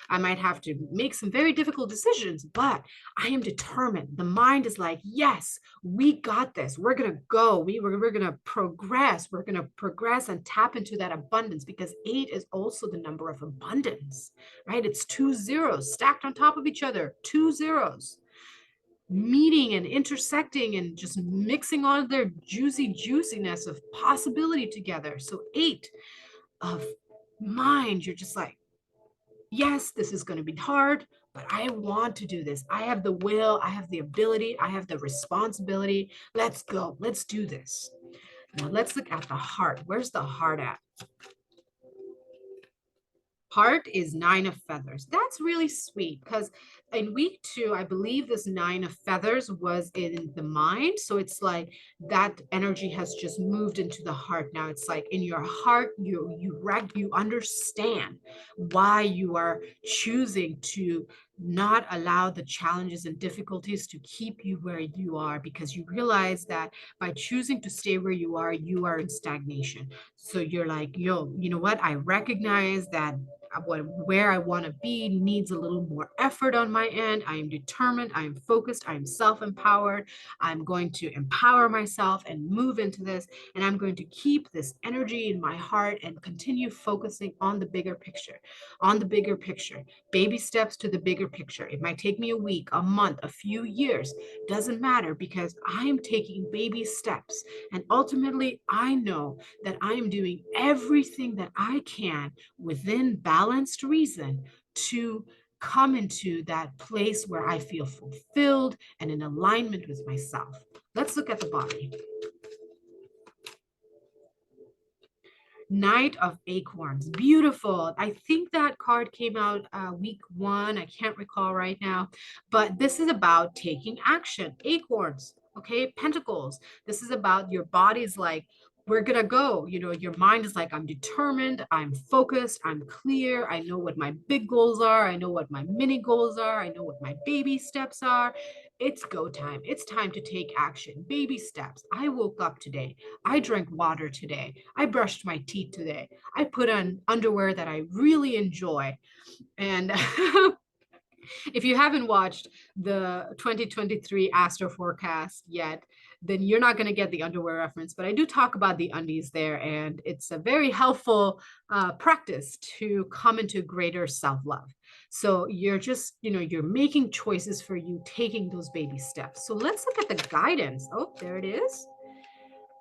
I might have to make some very difficult decisions, but I am determined. The mind is like, yes, we got this. We're going to go. We're going to progress. We're going to progress and tap into that abundance because 8 is also the number of abundance, right? It's 2 zeros stacked on top of each other, 2 zeros meeting and intersecting and just mixing all their juiciness of possibility together. So 8 of mind, you're just like, yes, this is going to be hard, but I want to do this. I have the will, I have the ability, I have the responsibility. Let's go. Let's do this. Now let's look at the heart. Where's the heart at? Heart is 9 of feathers. That's really sweet because in week 2, I believe this 9 of feathers was in the mind. So it's like that energy has just moved into the heart. Now it's like in your heart, you understand why you are choosing to not allow the challenges and difficulties to keep you where you are, because you realize that by choosing to stay where you are in stagnation. So you're like, yo, you know what? I recognize that where I want to be needs a little more effort on my end. I am determined. I am focused. I am self-empowered. I'm going to empower myself and move into this. And I'm going to keep this energy in my heart and continue focusing on the bigger picture, baby steps to the bigger picture. It might take me a week, a month, a few years. Doesn't matter because I am taking baby steps. And ultimately, I know that I am doing everything that I can within balanced reason to come into that place where I feel fulfilled and in alignment with myself. Let's look at the body. Knight of Acorns, beautiful. I think that card came out week 1. I can't recall right now, but this is about taking action. Acorns, okay, pentacles. This is about your body's like, we're gonna go. Your mind is like, I'm determined, I'm focused, I'm clear, I know what my big goals are, I know what my mini goals are, I know what my baby steps are. It's go time. It's time to take action. Baby steps. I woke up today. I drank water today. I brushed my teeth today. I put on underwear that I really enjoy. And if you haven't watched the 2023 Astro forecast yet, then you're not going to get the underwear reference. But I do talk about the undies there, and it's a very helpful practice to come into greater self-love. So you're just, you're making choices for you, taking those baby steps. So let's look at the guidance. Oh, there it is.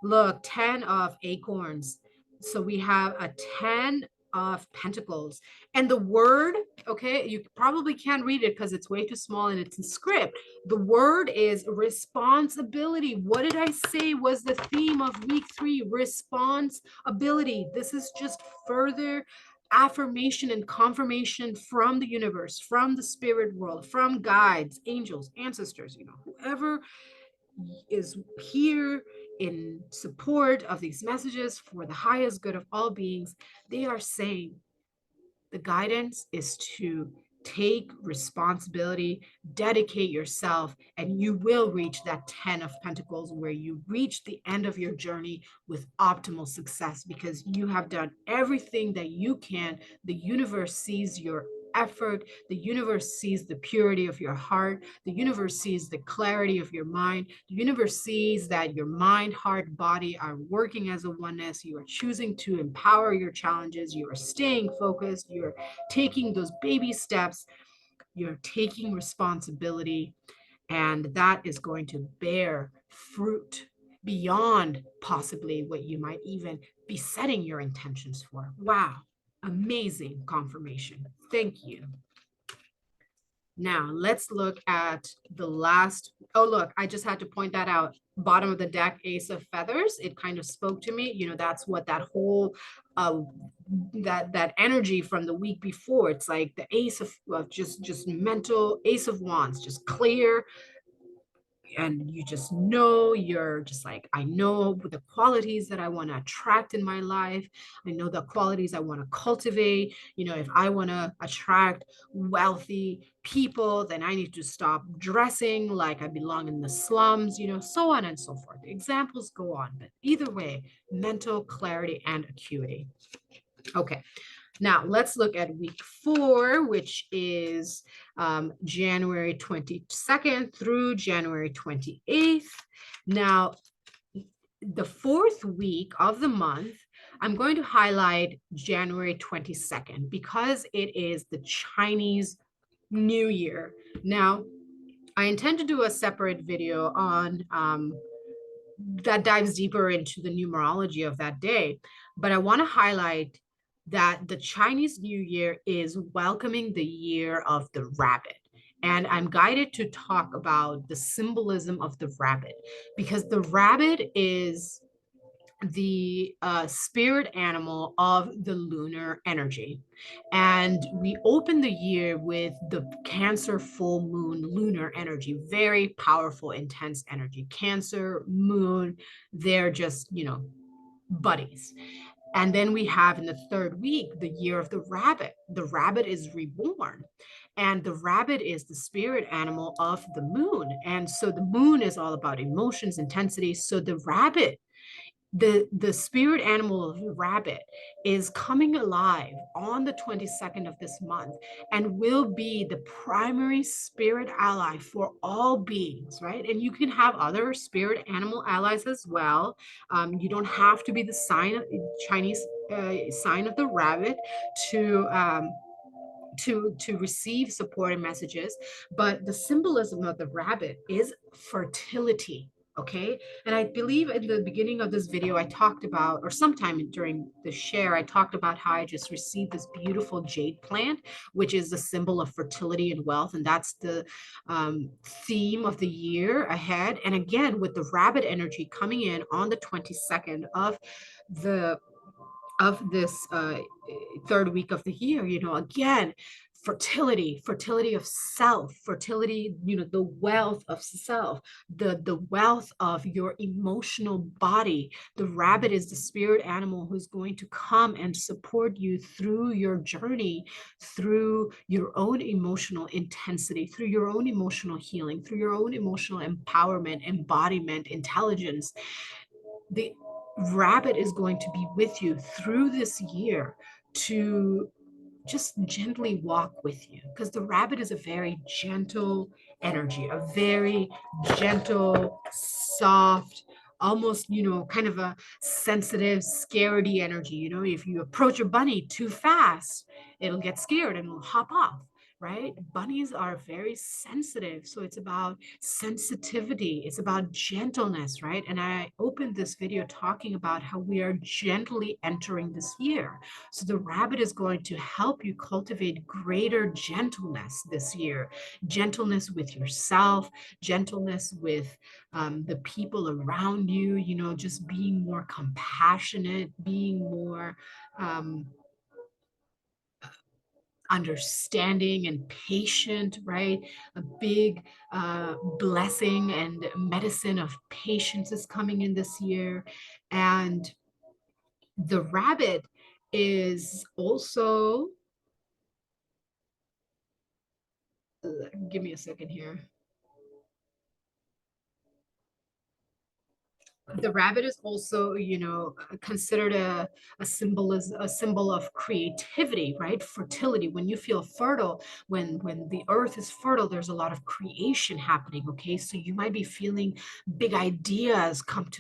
Look, 10 of acorns. So we have a 10 of pentacles. And the word Okay, you probably can't read it because it's way too small and it's in script. The word is responsibility. What did I say was the theme of week 3? Responsibility. This is just further affirmation and confirmation from the universe, from the spirit world, from guides, angels, ancestors, whoever is here in support of these messages for the highest good of all beings. They are saying the guidance is to take responsibility, dedicate yourself, and you will reach that 10 of Pentacles where you reach the end of your journey with optimal success because you have done everything that you can. The universe sees your effort. The universe sees the purity of your heart. The universe sees the clarity of your mind. The universe sees that your mind, heart, body are working as a oneness. You are choosing to empower your challenges. You are staying focused. You're taking those baby steps. You're taking responsibility. And that is going to bear fruit beyond possibly what you might even be setting your intentions for. Wow. Amazing confirmation. Thank you. Now let's look at the last. Oh, look, I just had to point that out. Bottom of the deck, Ace of Feathers. It kind of spoke to me. That's what that whole that energy from the week before. It's like the Ace of just mental Ace of Wands, just clear, and you just know, you're just like, I know the qualities that I want to attract in my life. I know the qualities I want to cultivate. If I want to attract wealthy people, then I need to stop dressing like I belong in the slums, so on and so forth. The examples go on, but either way, mental clarity and acuity. Okay. Now, let's look at week 4, which is January 22nd through January 28th. Now, the 4th week of the month, I'm going to highlight January 22nd because it is the Chinese New Year. Now, I intend to do a separate video on that dives deeper into the numerology of that day, but I want to highlight that the Chinese New Year is welcoming the year of the rabbit. And I'm guided to talk about the symbolism of the rabbit because the rabbit is the spirit animal of the lunar energy. And we open the year with the Cancer full moon lunar energy, very powerful, intense energy. Cancer, moon, they're just, buddies. And then we have in the 3rd week, the year of the rabbit. The rabbit is reborn. And the rabbit is the spirit animal of the moon. And so the moon is all about emotions, intensity. So the rabbit, the spirit animal of the rabbit, is coming alive on the 22nd of this month and will be the primary spirit ally for all beings, right? And you can have other spirit animal allies as well. You don't have to be the Chinese sign of the rabbit to receive support and messages, but the symbolism of the rabbit is fertility. Okay. And I believe in the beginning of this video, I talked about, or sometime during the share, I talked about how I just received this beautiful jade plant, which is the symbol of fertility and wealth. And that's the theme of the year ahead. And again, with the rabbit energy coming in on the 22nd of this 3rd week of the year, again, fertility of self, fertility, the wealth of self, the wealth of your emotional body. The rabbit is the spirit animal who's going to come and support you through your journey, through your own emotional intensity, through your own emotional healing, through your own emotional empowerment, embodiment, intelligence. The rabbit is going to be with you through this year to just gently walk with you, because the rabbit is a very gentle energy, a very gentle, soft, almost, kind of a sensitive, scaredy energy. If you approach a bunny too fast, it'll get scared and it'll hop off. right? Bunnies are very sensitive. So it's about sensitivity, it's about gentleness, right? And I opened this video talking about how we are gently entering this year. So the rabbit is going to help you cultivate greater gentleness this year, gentleness with yourself, gentleness with the people around you, you know, just being more compassionate, being more understanding and patient, right? A big blessing and medicine of patience is coming in this year. And the rabbit is also, give me a second here. The rabbit is also, you know, considered a symbol of creativity, right? Fertility. When you feel fertile, when the earth is fertile, there's a lot of creation happening. Okay, so you might be feeling big ideas come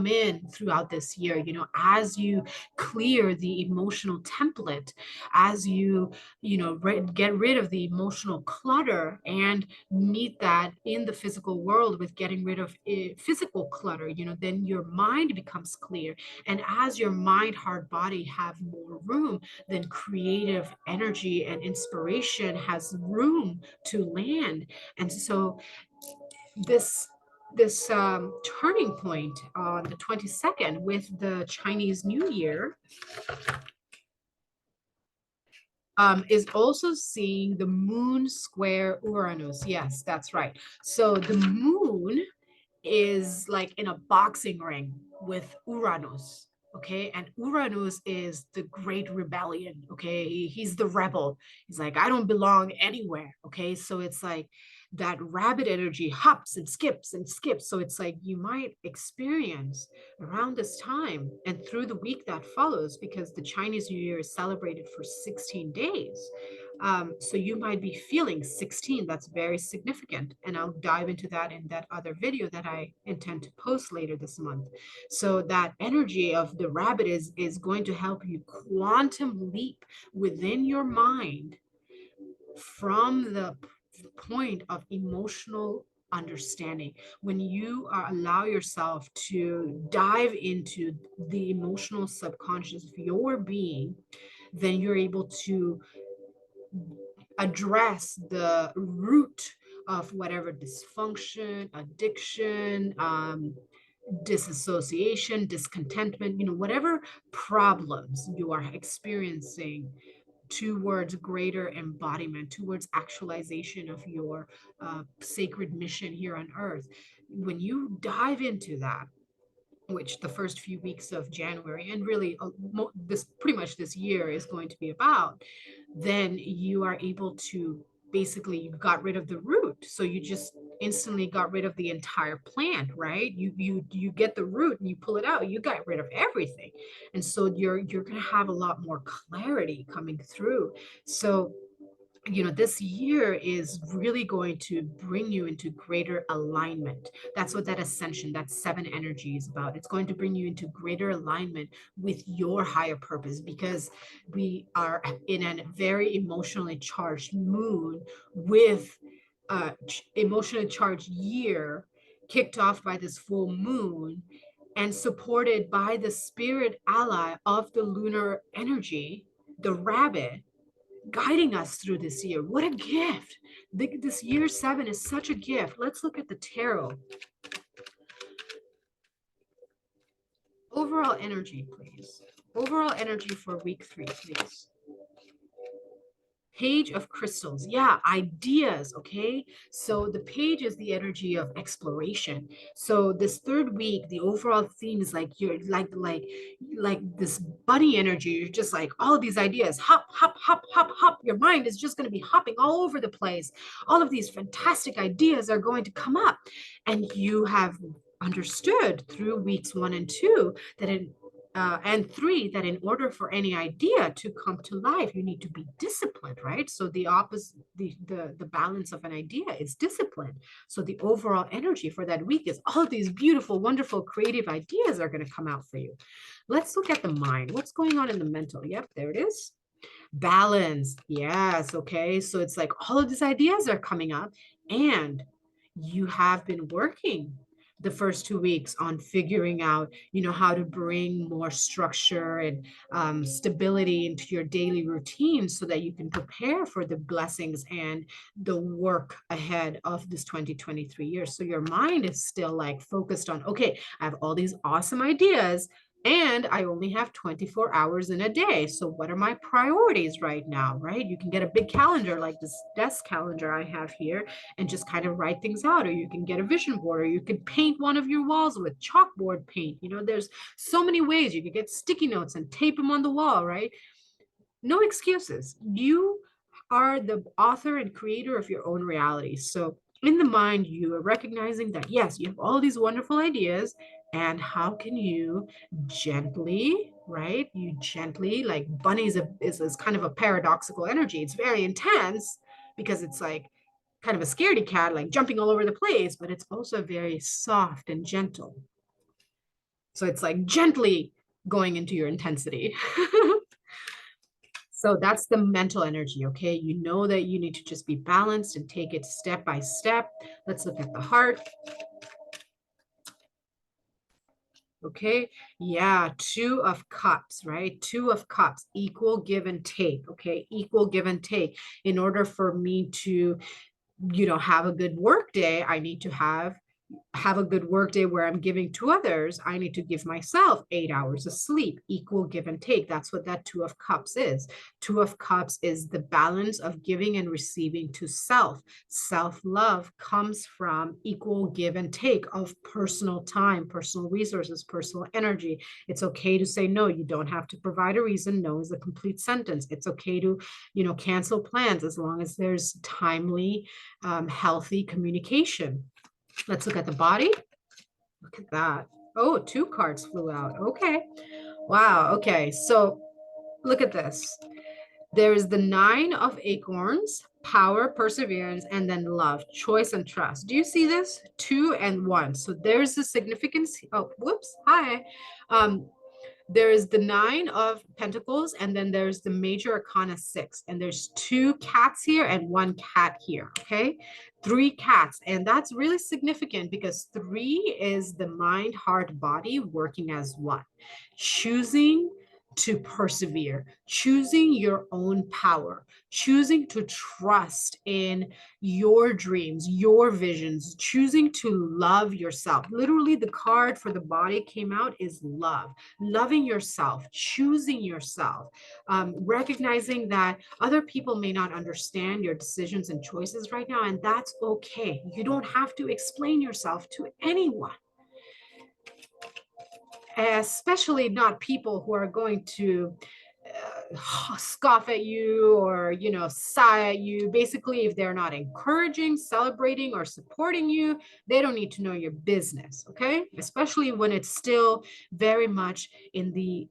in throughout this year, you know, as you clear the emotional template, as you know, get rid of the emotional clutter and meet that in the physical world with getting rid of physical clutter, you know, then your mind becomes clear. And as your mind, heart, body have more room, then creative energy and inspiration has room to land. And so this turning point on the 22nd with the Chinese New Year is also seeing the moon square Uranus. Yes, that's right. So the moon is like in a boxing ring with Uranus. Okay. And Uranus is the great rebellion. Okay. He's the rebel. He's like, I don't belong anywhere. Okay. So it's like that rabbit energy hops and skips and skips. So it's like you might experience around this time and through the week that follows, because the Chinese New Year is celebrated for 16 days. So you might be feeling 16. That's very significant. And I'll dive into that in that other video that I intend to post later this month. So that energy of the rabbit is going to help you quantum leap within your mind from the point of emotional understanding. When you allow yourself to dive into the emotional subconscious of your being, then you're able to address the root of whatever dysfunction, addiction, disassociation, discontentment, you know, whatever problems you are experiencing, towards greater embodiment, towards actualization of your sacred mission here on earth. When you dive into that, which the first few weeks of January and really this pretty much this year is going to be about, then you are able to basically, you got rid of the root. So you just instantly got rid of the entire plant, right? You get the root and you pull it out, you got rid of everything. And so you're going to have a lot more clarity coming through. So you know, this year is really going to bring you into greater alignment. That's what that ascension, that seven energy is about. It's going to bring you into greater alignment with your higher purpose, because we are in a very emotionally charged moon with emotionally charged year kicked off by this full moon and supported by the spirit ally of the lunar energy, the rabbit, guiding us through this year. What a gift. This year 7 is such a gift. Let's look at the tarot. Overall energy, please. Overall energy for week 3, please. Page of crystals. Yeah, ideas. Okay, so the page is the energy of exploration. So this third week, the overall theme is like you're like this bunny energy. You're just like all of these ideas, hop hop hop hop hop. Your mind is just going to be hopping all over the place. All of these fantastic ideas are going to come up, and you have understood through weeks 1 and 2 that and 3, that in order for any idea to come to life, you need to be disciplined, right? So the opposite, the balance of an idea is discipline. So the overall energy for that week is all of these beautiful, wonderful, creative ideas are going to come out for you. Let's look at the mind. What's going on in the mental? Yep, there it is. Balance. Yes. Okay. So it's like all of these ideas are coming up, and you have been working the first 2 weeks on figuring out, how to bring more structure and stability into your daily routine so that you can prepare for the blessings and the work ahead of this 2023 year. So your mind is still like focused on, okay, I have all these awesome ideas, and I only have 24 hours in a day. So what are my priorities right now, right? You can get a big calendar like this desk calendar I have here and just kind of write things out. Or you can get a vision board, or you can paint one of your walls with chalkboard paint. There's so many ways. You could get sticky notes and tape them on the wall, right? No excuses. You are the author and creator of your own reality. So in the mind, you are recognizing that, yes, you have all these wonderful ideas. And how can you gently, right? You gently, like bunny is kind of a paradoxical energy. It's very intense because it's like kind of a scaredy cat, like jumping all over the place, but it's also very soft and gentle. So it's like gently going into your intensity. So that's the mental energy, okay? You know that you need to just be balanced and take it step by step. Let's look at the heart. Okay, yeah, 2 of Cups, right? 2 of Cups, equal give and take, okay? Equal give and take. In order for me to, have a good work day, I need to have a good work day where I'm giving to others. I need to give myself 8 hours of sleep, equal give and take. That's what that 2 of Cups is. 2 of Cups is the balance of giving and receiving to self. Self-love comes from equal give and take of personal time, personal resources, personal energy. It's okay to say no. You don't have to provide a reason. No is a complete sentence. It's okay to, cancel plans as long as there's timely, healthy communication. Let's look at the body. Look at that. Oh, 2 cards flew out. Okay. Wow. Okay. So look at this. There is the 9 of Acorns, power, perseverance, and then love, choice, and trust. Do you see this? 2 and 1. So there's the significance. Oh, whoops. Hi. There is the 9 of Pentacles, and then there's the Major Arcana 6, and there's 2 cats here and 1 cat here, okay? 3 cats, and that's really significant because 3 is the mind, heart, body working as one. Choosing to persevere, choosing your own power, choosing to trust in your dreams, your visions, choosing to love yourself. Literally, the card for the body came out is love, loving yourself, choosing yourself, recognizing that other people may not understand your decisions and choices right now, and that's okay. You don't have to explain yourself to anyone, especially not people who are going to scoff at you or sigh at you. Basically, if they're not encouraging, celebrating, or supporting you, they don't need to know your business, okay? Especially when it's still very much in the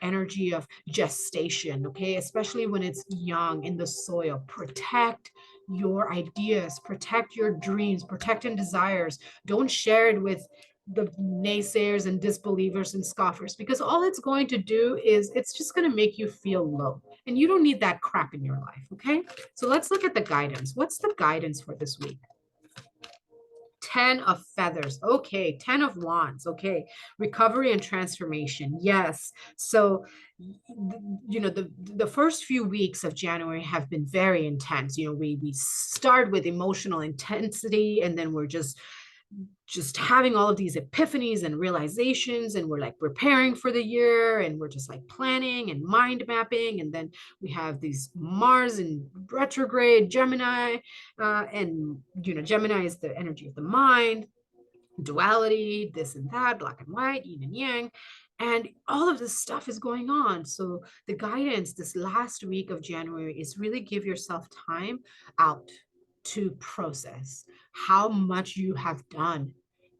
energy of gestation, okay? Especially when it's young in the soil. Protect your ideas, protect your dreams, protect and desires. Don't share it with the naysayers and disbelievers and scoffers, because all it's going to do is it's just going to make you feel low, and you don't need that crap in your life. Okay, so let's look at the guidance. What's the guidance for this week? 10 of Feathers. Okay, 10 of Wands. Okay, recovery and transformation. Yes. So the first few weeks of January have been very intense. We start with emotional intensity, and then we're just having all of these epiphanies and realizations, and we're like preparing for the year, and we're just like planning and mind mapping. And then we have these Mars in retrograde, Gemini, and Gemini is the energy of the mind, duality, this and that, black and white, yin and yang, and all of this stuff is going on. So the guidance this last week of January is really give yourself time out to process how much you have done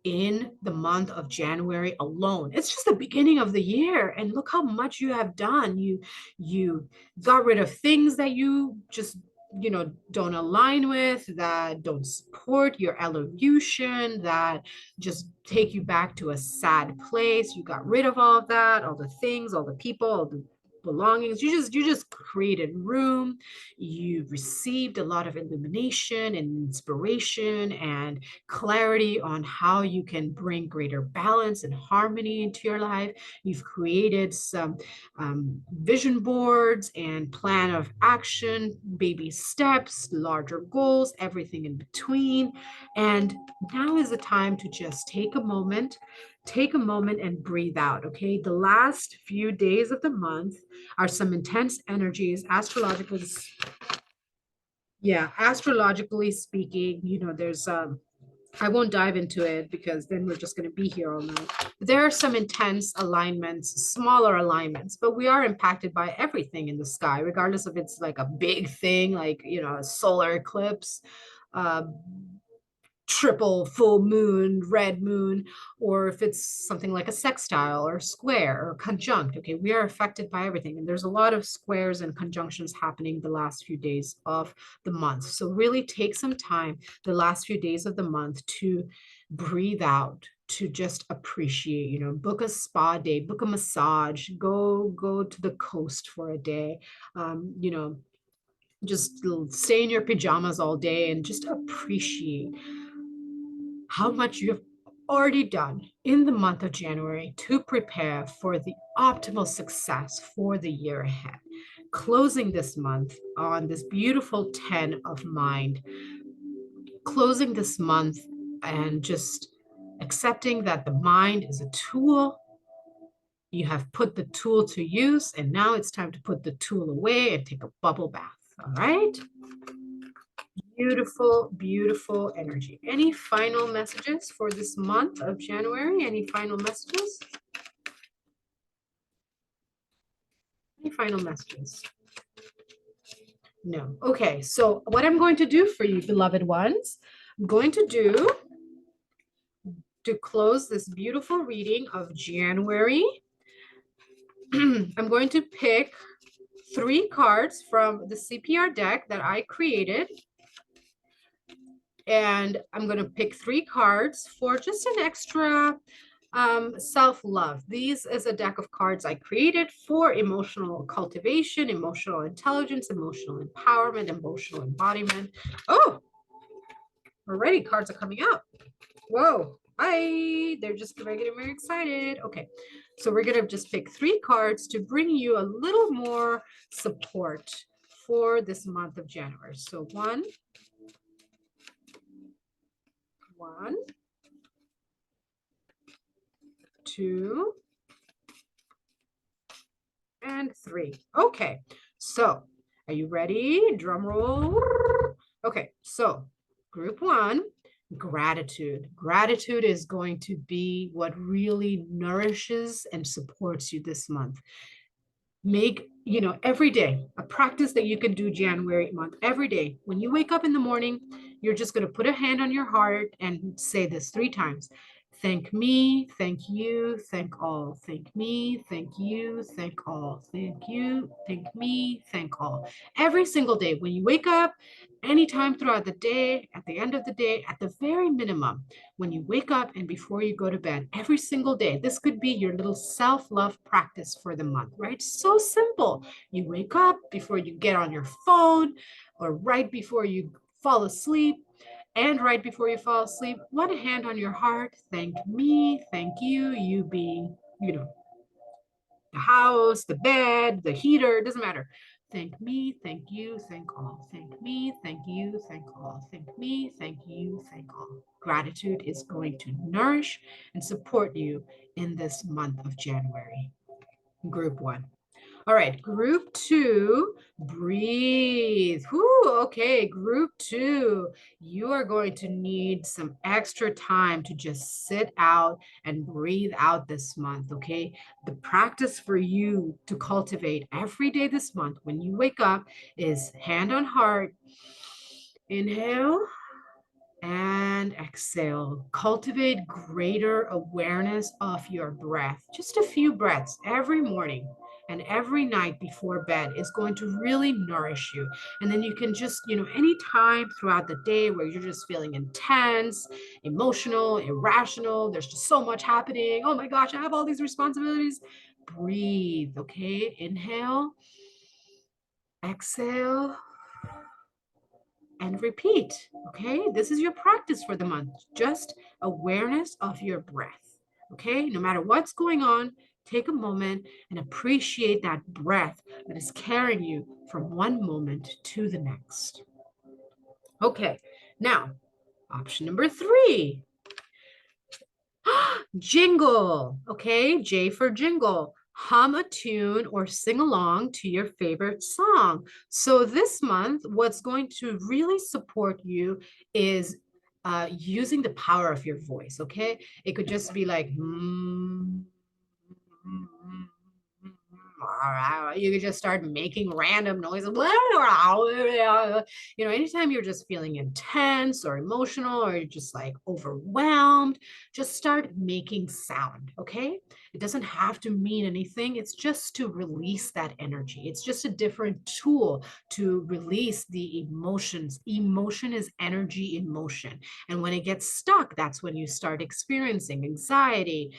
in the month of January alone. It's just the beginning of the year, and look how much you have done. You got rid of things that you just don't align with, that don't support your evolution, that just take you back to a sad place. You got rid of all of that, all the things, all the people, all the belongings. You just created room. You received a lot of illumination and inspiration and clarity on how you can bring greater balance and harmony into your life. You've created some vision boards and plan of action, baby steps, larger goals, everything in between. And now is the time to just take a moment and breathe out. Okay, the last few days of the month are some intense energies, astrologically speaking. There's I won't dive into it because then we're just going to be here all night. There are some intense alignments, smaller alignments, but we are impacted by everything in the sky, regardless if it's like a big thing, like, a solar eclipse, uh, triple full moon, red moon, or if it's something like a sextile or square or conjunct. Okay, we are affected by everything. And there's a lot of squares and conjunctions happening the last few days of the month. So really take some time the last few days of the month to breathe out, to just appreciate, book a spa day, book a massage, go to the coast for a day, just stay in your pajamas all day and just appreciate how much you have already done in the month of January to prepare for the optimal success for the year ahead. Closing this month on this beautiful 10 of mind, closing this month and just accepting that the mind is a tool. You have put the tool to use, and now it's time to put the tool away and take a bubble bath. All right. Beautiful, beautiful energy. Any final messages for this month of January? Any final messages? Any final messages? No. Okay, so what I'm going to do for you, beloved ones, I'm going to close this beautiful reading of January. I'm going to pick 3 cards from the CPR deck that I created. And I'm going to pick 3 cards for just an extra self-love. These is a deck of cards I created for emotional cultivation, emotional intelligence, emotional empowerment, emotional embodiment. Oh, already cards are coming out. Whoa. They're just getting very excited. Okay, so we're going to just pick 3 cards to bring you a little more support for this month of January. So one, 2, and 3. Okay, so are you ready? Drum roll. Okay, so group 1, gratitude. Gratitude is going to be what really nourishes and supports you this month. Make, every day a practice that you can do January month. Every day when you wake up in the morning, you're just going to put a hand on your heart and say this 3 times. Thank me, thank you, thank all. Thank me, thank you, thank all. Thank you, thank me, thank all. Every single day when you wake up, anytime throughout the day, at the end of the day, at the very minimum, when you wake up and before you go to bed, every single day. This could be your little self-love practice for the month, right? So simple. You wake up before you get on your phone or right before you fall asleep. And right before you fall asleep, one hand on your heart. Thank me, thank you, you being, the house, the bed, the heater, doesn't matter. Thank me, thank you, thank all. Thank me, thank you, thank all. Thank me, thank you, thank all. Gratitude is going to nourish and support you in this month of January. Group 1. All right, group 2, breathe. Whew, okay, group 2, you are going to need some extra time to just sit out and breathe out this month, okay? The practice for you to cultivate every day this month when you wake up is hand on heart, inhale, and exhale. Cultivate greater awareness of your breath. Just a few breaths every morning and every night before bed is going to really nourish you. And then you can just, any time throughout the day where you're just feeling intense, emotional, irrational, there's just so much happening. Oh my gosh, I have all these responsibilities. breathe, okay? Inhale, exhale, and repeat, okay? This is your practice for the month, just awareness of your breath, okay? No matter what's going on, take a moment and appreciate that breath that is carrying you from one moment to the next. Okay, now, option number 3. Jingle, okay? J for jingle. Hum a tune or sing along to your favorite song. So this month, what's going to really support you is using the power of your voice, okay? It could just be like, you could just start making random noises. Anytime you're just feeling intense or emotional or you're just like overwhelmed, just start making sound, okay? It doesn't have to mean anything. It's just to release that energy. It's just a different tool to release the emotions. Emotion is energy in motion. And when it gets stuck, that's when you start experiencing anxiety,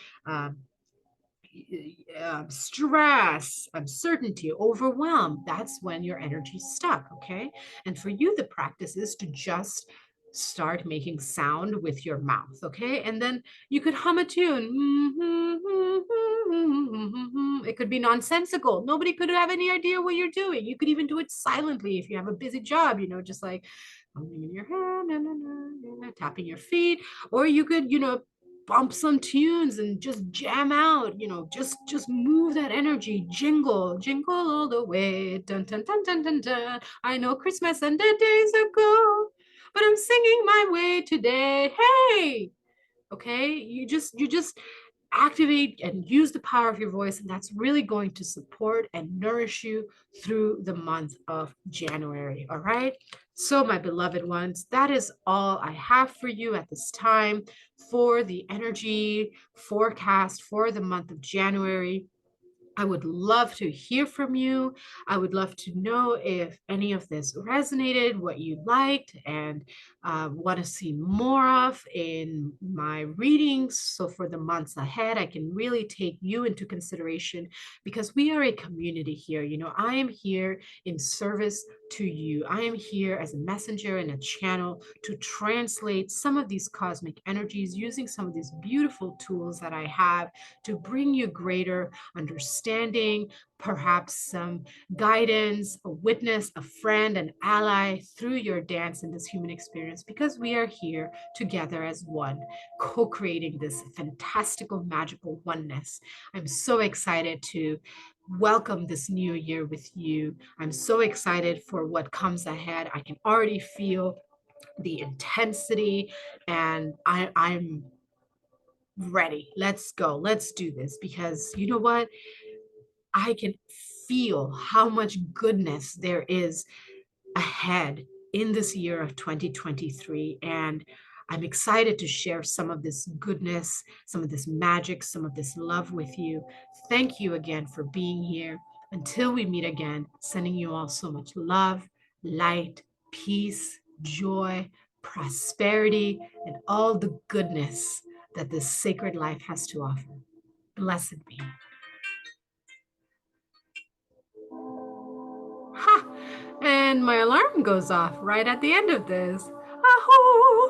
stress, uncertainty, overwhelm. That's when your energy's stuck, okay? And for you, the practice is to just start making sound with your mouth, okay? And then you could hum a tune. It could be nonsensical. Nobody could have any idea what you're doing. You could even do it silently if you have a busy job, just like humming in your hand, tapping your feet, or you could, bump some tunes and just jam out, just move that energy, jingle all the way, dun dun dun dun dun dun. I know Christmas ended days ago, but I'm singing my way today. Hey, okay, you just activate and use the power of your voice, and that's really going to support and nourish you through the month of January. All right, so my beloved ones, that is all I have for you at this time for the energy forecast for the month of January. I would love to hear from you. I would love to know if any of this resonated, what you liked, and want to see more of in my readings. So for the months ahead, I can really take you into consideration because we are a community here. I am here in service to you. I am here as a messenger and a channel to translate some of these cosmic energies using some of these beautiful tools that I have to bring you greater understanding, perhaps some guidance, a witness, a friend, an ally through your dance in this human experience, because we are here together as one, co-creating this fantastical, magical oneness. I'm so excited to welcome this new year with you. I'm so excited for what comes ahead. I can already feel the intensity, and I'm ready. Let's go. Let's do this, because you know what? I can feel how much goodness there is ahead in this year of 2023. And I'm excited to share some of this goodness, some of this magic, some of this love with you. Thank you again for being here. Until we meet again, sending you all so much love, light, peace, joy, prosperity, and all the goodness that this sacred life has to offer. Blessed be. Ha! And my alarm goes off right at the end of this. Ahoo!